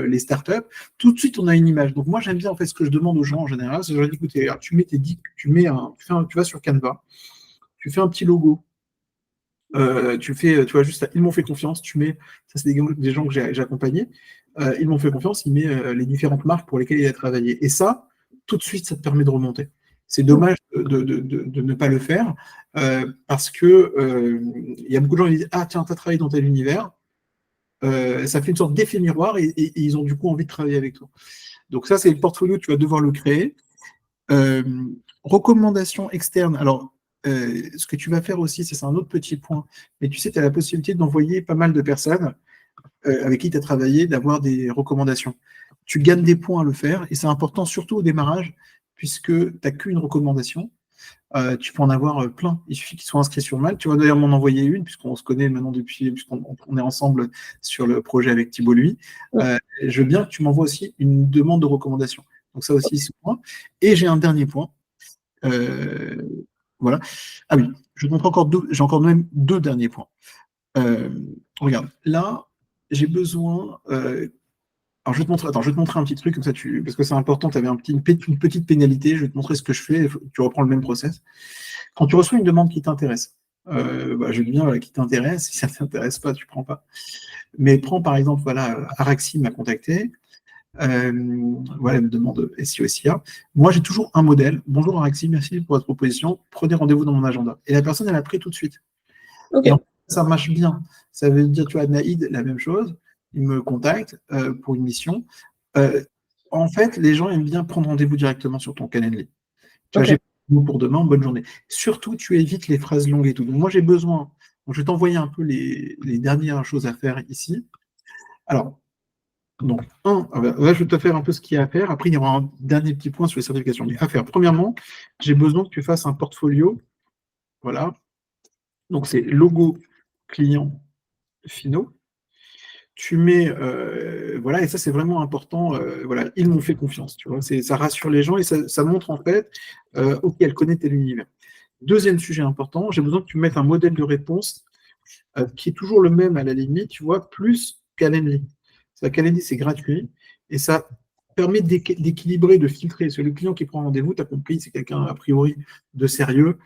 les startups, tout de suite on a une image. Donc moi j'aime bien en fait ce que je demande aux gens en général, c'est je leur dis écoutez, alors, tu mets tes dix- tu vas sur Canva, tu fais un petit logo, tu vois juste, ils m'ont fait confiance, tu mets, ça c'est des gens que j'ai accompagnés, ils m'ont fait confiance, ils mettent les différentes marques pour lesquelles il a travaillé. Et ça, tout de suite, ça te permet de remonter. C'est dommage de ne pas le faire parce que il y a beaucoup de gens qui disent ah tiens, tu as travaillé dans tel univers, ça fait une sorte d'effet miroir et ils ont du coup envie de travailler avec toi. Donc ça, c'est le portfolio, tu vas devoir le créer. Euh, Recommandations externes. Alors, ce que tu vas faire aussi, c'est un autre petit point, mais tu sais, tu as la possibilité d'envoyer pas mal de personnes avec qui tu as travaillé, d'avoir des recommandations. Tu gagnes des points à le faire, et c'est important surtout au démarrage, puisque tu n'as qu'une recommandation. Tu peux en avoir plein. Il suffit qu'ils soient inscrits sur Malte. Tu vas d'ailleurs m'en envoyer une, puisqu'on se connaît maintenant depuis, puisqu'on est ensemble sur le projet avec Thibault lui. Je veux bien que tu m'envoies aussi une demande de recommandation. Donc ça aussi, c'est point. Et j'ai un dernier point. Euh, voilà. Ah oui, je te montre encore deux, j'ai encore même deux derniers points. Euh, Regarde, là, j'ai besoin. Alors, je vais te montrer un petit truc, comme ça, parce que c'est important, tu avais une petite pénalité, je vais te montrer ce que je fais, tu reprends le même process. Quand tu reçois une demande qui t'intéresse, je dis bien voilà, qui t'intéresse, si ça ne t'intéresse pas, tu ne prends pas. Mais prends par exemple, voilà, Araxi m'a contacté, voilà, elle me demande SEO, SIA. Moi, j'ai toujours un modèle. Bonjour Araxi, merci pour votre proposition. Prenez rendez-vous dans mon agenda. Et la personne, elle a pris tout de suite. Et en
Ok.
fait, ça marche bien. Ça veut dire, tu vois, Naïd, la même chose. Il me contacte pour une mission. Euh, En fait, les gens aiment bien prendre rendez-vous directement sur ton Calendly. Tu vois,
Ok.
j'ai rendez-vous pour demain, bonne journée. Surtout, tu évites les phrases longues et tout. Donc, moi, j'ai besoin. Donc, je vais t'envoyer un peu les dernières choses à faire ici. Alors, donc, là, je vais te faire un peu ce qu'il y a à faire. Après, il y aura un dernier petit point sur les certifications. Mais à faire. Premièrement, j'ai besoin que tu fasses un portfolio. Voilà. Donc, c'est logo client finaux. Tu mets, voilà, et ça c'est vraiment important, voilà, ils m'ont fait confiance, tu vois, ça rassure les gens et ça montre en fait, ok, elle connaît tel univers. Deuxième sujet important, j'ai besoin que tu mettes un modèle de réponse qui est toujours le même à la limite, tu vois, plus Calendly. Ça, Calendly, c'est gratuit et ça permet d'équilibrer, de filtrer. C'est le client qui prend rendez-vous, tu as compris, c'est quelqu'un a priori de sérieux.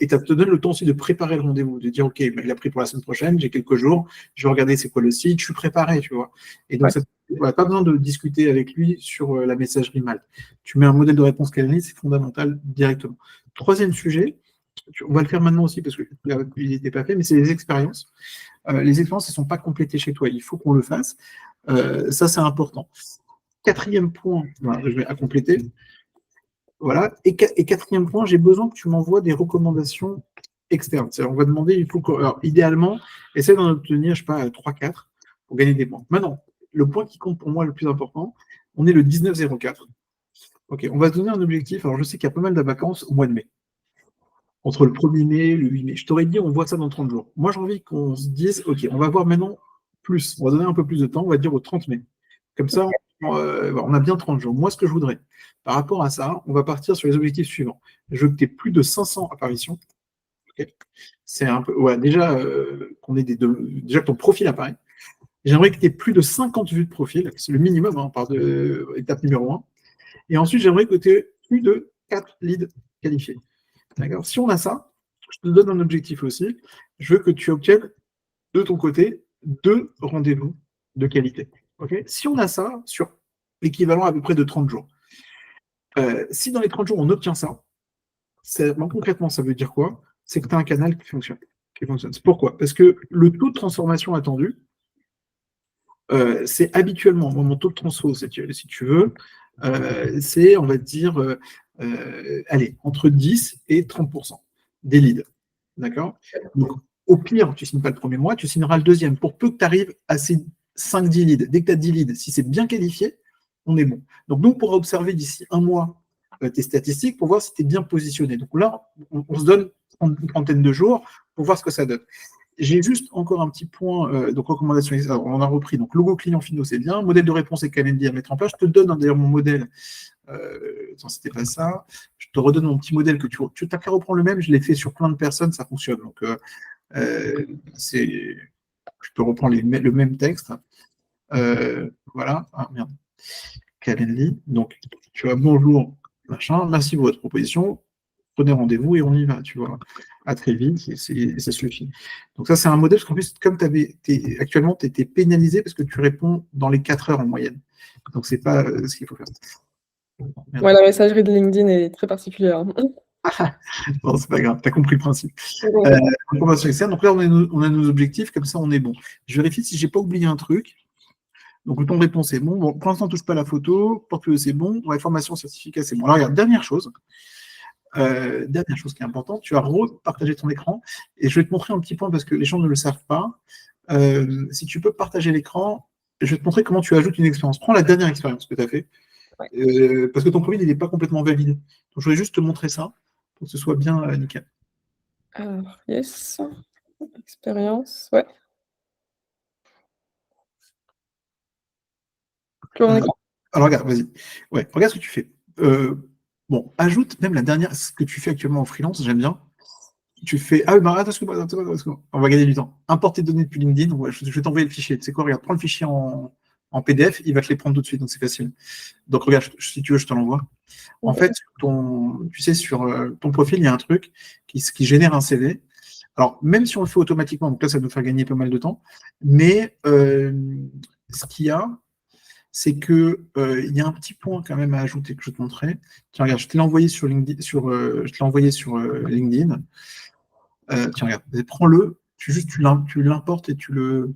Et ça te donne le temps aussi de préparer le rendez-vous, de dire, OK, ben, il a pris pour la semaine prochaine, j'ai quelques jours, je vais regarder c'est quoi le site, je suis préparé, tu vois. Et donc,
Ouais.
ça, voilà, pas besoin de discuter avec lui sur la messagerie Malte. Tu mets un modèle de réponse Calendly, c'est fondamental directement. Troisième sujet, on va le faire maintenant aussi parce qu'il n'était pas fait, mais c'est les expériences. Les expériences, elles ne sont pas complétées chez toi. Il faut qu'on le fasse. Ça, c'est important. Quatrième point, voilà, je vais à compléter. Voilà. Et quatrième point, j'ai besoin que tu m'envoies des recommandations externes. On va demander, alors, idéalement, essaie d'en obtenir, je sais pas, 3-4 pour gagner des points. Maintenant, le point qui compte pour moi le plus important, on est le 19-04. Ok, on va se donner un objectif. Alors, je sais qu'il y a pas mal de vacances au mois de mai. Entre le 1er mai et le 8 mai. Je t'aurais dit, on voit ça dans 30 jours. Moi, j'ai envie qu'on se dise, OK, on va voir maintenant plus. On va donner un peu plus de temps, on va dire au 30 mai. Comme ça, on a bien 30 jours. Moi, ce que je voudrais, par rapport à ça, on va partir sur les objectifs suivants. Je veux que tu aies plus de 500 apparitions. Okay. C'est un peu, ouais, déjà, déjà que ton profil apparaît. J'aimerais que tu aies plus de 50 vues de profil. C'est le minimum, hein, on part de étape numéro 1. Et ensuite, j'aimerais que tu aies plus de 4 leads qualifiés. D'accord. Si on a ça, je te donne un objectif aussi. Je veux que tu obtiennes de ton côté 2 rendez-vous de qualité. Okay. Si on a ça sur l'équivalent à peu près de 30 jours, si dans les 30 jours on obtient ça, concrètement, ça veut dire quoi? C'est que tu as un canal qui fonctionne. Pourquoi? Parce que le taux de transformation attendu, c'est habituellement, mon taux de transfo, si tu veux, c'est, on va dire, allez, entre 10 et 30% des leads. D'accord? Donc, au pire, tu ne signes pas le premier mois, tu signeras le deuxième. Pour peu que tu arrives à ces 5-10 leads, dès que tu as 10 leads, si c'est bien qualifié, on est bon. Donc, nous, on pourra observer d'ici un mois tes statistiques pour voir si tu es bien positionné. Donc là, on se donne une trentaine de jours pour voir ce que ça donne. J'ai juste encore un petit point, donc recommandation, on a repris, donc logo client finaux, c'est bien, modèle de réponse et calendrier à mettre en place. Je te donne d'ailleurs mon modèle, attends, c'était pas ça, je te redonne mon petit modèle que tu n'as qu'à reprendre le même, je l'ai fait sur plein de personnes, ça fonctionne. Donc, c'est je te reprends le même texte. Voilà. Ah, merde. Calendly. Donc, tu vois, bonjour, machin, merci pour votre proposition. Prenez rendez-vous et on y va, tu vois. À très vite, et ça suffit. Donc, ça, c'est un modèle, parce qu'en plus, comme actuellement, tu étais pénalisé parce que tu réponds dans les 4 heures en moyenne. Donc, c'est pas ce qu'il faut faire. Merde.
Ouais, la messagerie de LinkedIn est très particulière.
Bon, c'est pas grave, tu as compris le principe.
Ouais.
Information externe. Donc là, on a nos objectifs, comme ça, on est bon. Je vérifie si j'ai pas oublié un truc. Donc le temps de réponse est bon. Bon, pour l'instant, on ne touche pas la photo. Portfolio, c'est bon. Ouais, formation, certificat, c'est bon. Alors, regarde, dernière chose qui est importante, tu vas repartager ton écran. Et je vais te montrer un petit point parce que les gens ne le savent pas. Si tu peux partager l'écran, je vais te montrer comment tu ajoutes une expérience. Prends la dernière expérience que tu as fait.
Ouais.
Parce que ton profil, il n'est pas complètement valide. Donc, je voulais juste te montrer ça pour que ce soit bien nickel.
Alors, yes. Expérience, ouais. Plus mon écran.
Alors, regarde, vas-y. Ouais, regarde ce que tu fais. Bon, ajoute même la dernière, ce que tu fais actuellement en freelance, j'aime bien. Tu fais. Ah oui, bah, attends, excuse-moi. On va gagner du temps. Importe tes données depuis LinkedIn. Ouais, je vais t'envoyer le fichier. Tu sais quoi, regarde, prends le fichier en PDF, il va te les prendre tout de suite, donc c'est facile. Donc, regarde, si tu veux, je te l'envoie. En fait, tu sais, sur ton profil, il y a un truc qui génère un CV. Alors, même si on le fait automatiquement, donc là, ça va nous faire gagner pas mal de temps, mais ce qu'il y a, c'est que il y a un petit point quand même à ajouter que je te montrerai. Tiens, regarde, je te l'ai envoyé sur LinkedIn. Je te l'ai envoyé sur LinkedIn. Tiens, regarde, prends-le. Tu l'importes et tu le.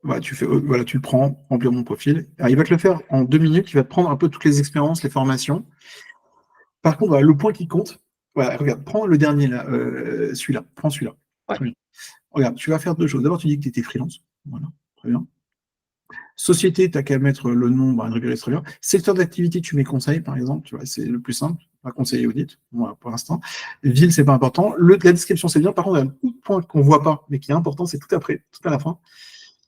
Voilà, voilà, tu le prends, remplir mon profil. Alors, il va te le faire en 2 minutes. Il va te prendre un peu toutes les expériences, les formations. Par contre, voilà, le point qui compte, voilà, regarde, prends le dernier là, celui-là. Prends celui-là.
Ouais.
Très bien. Regarde, tu vas faire 2 choses. D'abord, tu dis que tu étais freelance. Voilà, très bien. Société, tu n'as qu'à mettre le nom, bah, très bien. Secteur d'activité, tu mets conseil, par exemple, tu vois, c'est le plus simple. Pas conseiller audit, voilà, pour l'instant. Ville, c'est pas important. La description, c'est bien. Par contre, il y a un point qu'on ne voit pas, mais qui est important, c'est tout après, tout à la fin.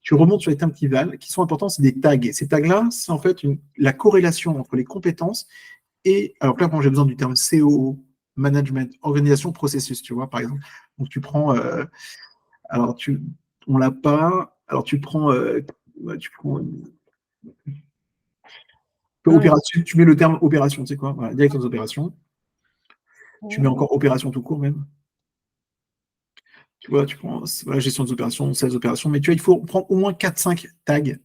Tu remontes sur les termes qui valent, qui sont importants, c'est des tags. Et ces tags-là, c'est en fait la corrélation entre les compétences et, alors là, j'ai besoin du terme CO, management, organisation, processus, tu vois, par exemple. Donc, tu prends, alors, on l'a pas, alors tu prends opération, tu mets le terme opération, tu sais quoi, voilà, direction des opérations. Tu mets encore opération tout court même. Tu vois, tu prends voilà, gestion des opérations, 16 opérations, mais tu vois, il faut prendre au moins 4-5 tags. Tu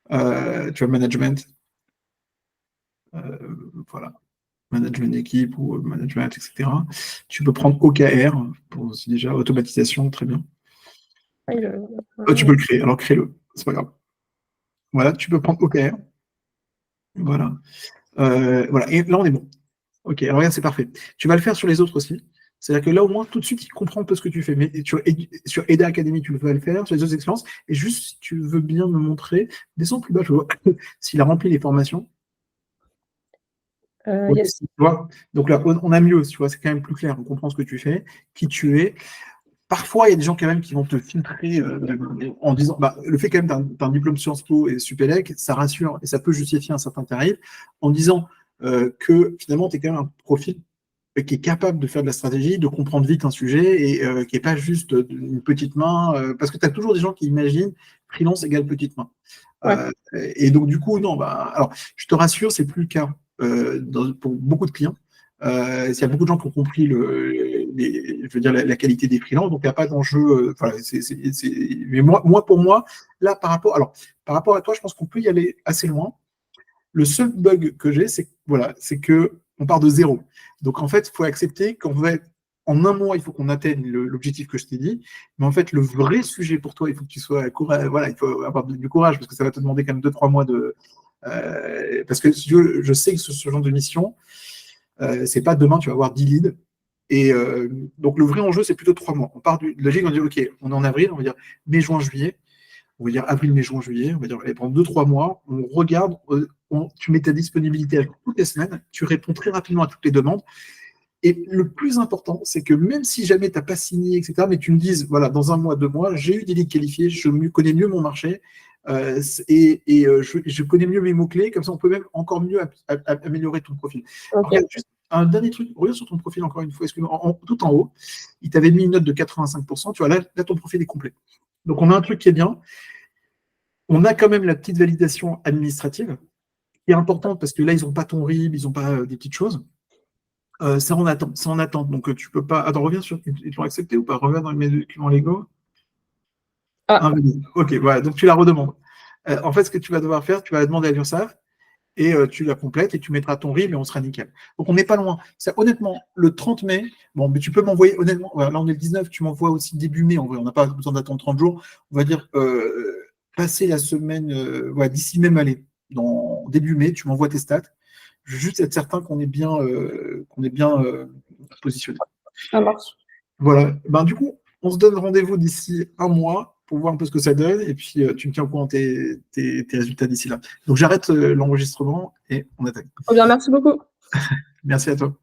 vois, management, voilà, management d'équipe ou management, etc. Tu peux prendre OKR, pour aussi déjà, automatisation, très bien. Tu peux le créer, alors crée-le, c'est pas grave. Voilà, tu peux prendre OKR. Voilà. Voilà. Et là, on est bon. Ok, alors regarde, c'est parfait. Tu vas le faire sur les autres aussi. C'est-à-dire que là, au moins, tout de suite, il comprend un peu ce que tu fais. Mais sur EDA Academy, tu vas le faire, sur les autres expériences. Et juste, si tu veux bien me montrer, descends plus bas, je vois, s'il a rempli les formations.
Yes.
Tu vois. Donc là, on a mieux, tu vois, c'est quand même plus clair. On comprend ce que tu fais, qui tu es. Parfois, il y a des gens quand même qui vont te filtrer en disant, bah, le fait quand même d'un diplôme Sciences Po et Supélec, ça rassure et ça peut justifier un certain tarif en disant que finalement, tu es quand même un profil qui est capable de faire de la stratégie, de comprendre vite un sujet et qui n'est pas juste une petite main, parce que tu as toujours des gens qui imaginent freelance égale petite main.
Ouais.
Et donc, du coup, non, bah, alors, je te rassure, c'est plus le cas pour beaucoup de clients. Il y a beaucoup de gens qui ont compris je veux dire, la qualité des freelances, donc il n'y a pas d'enjeu. Voilà, mais pour moi, là, par rapport à toi, je pense qu'on peut y aller assez loin. Le seul bug que j'ai, c'est que on part de zéro. Donc en fait, il faut accepter qu'en fait, en un mois, il faut qu'on atteigne l'objectif que je t'ai dit. Mais en fait, le vrai sujet pour toi, il faut que tu sois voilà, il faut avoir du courage parce que ça va te demander quand même 2-3 mois de. Parce que je sais que ce genre de mission, c'est pas demain, tu vas avoir 10 leads. Et donc le vrai enjeu, c'est plutôt 3 mois. On part du logique, on dit OK, on est en avril, on va dire mai, juin, juillet. On va dire avril, mai, juin, juillet, on va dire allez, pendant 2-3 mois, on regarde, tu mets ta disponibilité toutes les semaines, tu réponds très rapidement à toutes les demandes. Et le plus important, c'est que même si jamais tu n'as pas signé, etc., mais tu me dises, voilà, dans un mois, 2 mois, j'ai eu des leads qualifiés, je connais mieux mon marché, Je connais mieux mes mots-clés, comme ça on peut même encore mieux améliorer ton profil.
Ok.
Regarde, juste un dernier truc, regarde sur ton profil encore une fois, tout en haut, il t'avait mis une note de 85%, tu vois, là ton profil est complet. Donc on a un truc qui est bien, on a quand même la petite validation administrative, qui est importante parce que là ils n'ont pas ton RIB, ils n'ont pas des petites choses. C'est en attente, donc tu peux pas. Attends, reviens sur. Ils l'ont accepté ou pas? Reviens dans mes documents légaux.
Ah,
Ok, voilà, donc tu la redemandes. En fait, ce que tu vas devoir faire, tu vas la demander à l'URSSAF et tu la complètes et tu mettras ton RIB et on sera nickel. Donc on n'est pas loin. Honnêtement, le 30 mai, bon, mais tu peux m'envoyer, honnêtement, voilà, là on est le 19, tu m'envoies aussi début mai, en vrai, on n'a pas besoin d'attendre 30 jours. On va dire passer la semaine, voilà, d'ici même aller, dans début mai, tu m'envoies tes stats. Je veux juste être certain qu'on est bien, positionné.
ça marche.
Voilà. Ben, du coup, on se donne rendez-vous d'ici un mois pour voir un peu ce que ça donne et puis tu me tiens au courant tes résultats d'ici là. Donc j'arrête l'enregistrement et on attaque.
Trop bien, merci beaucoup.
Merci à toi.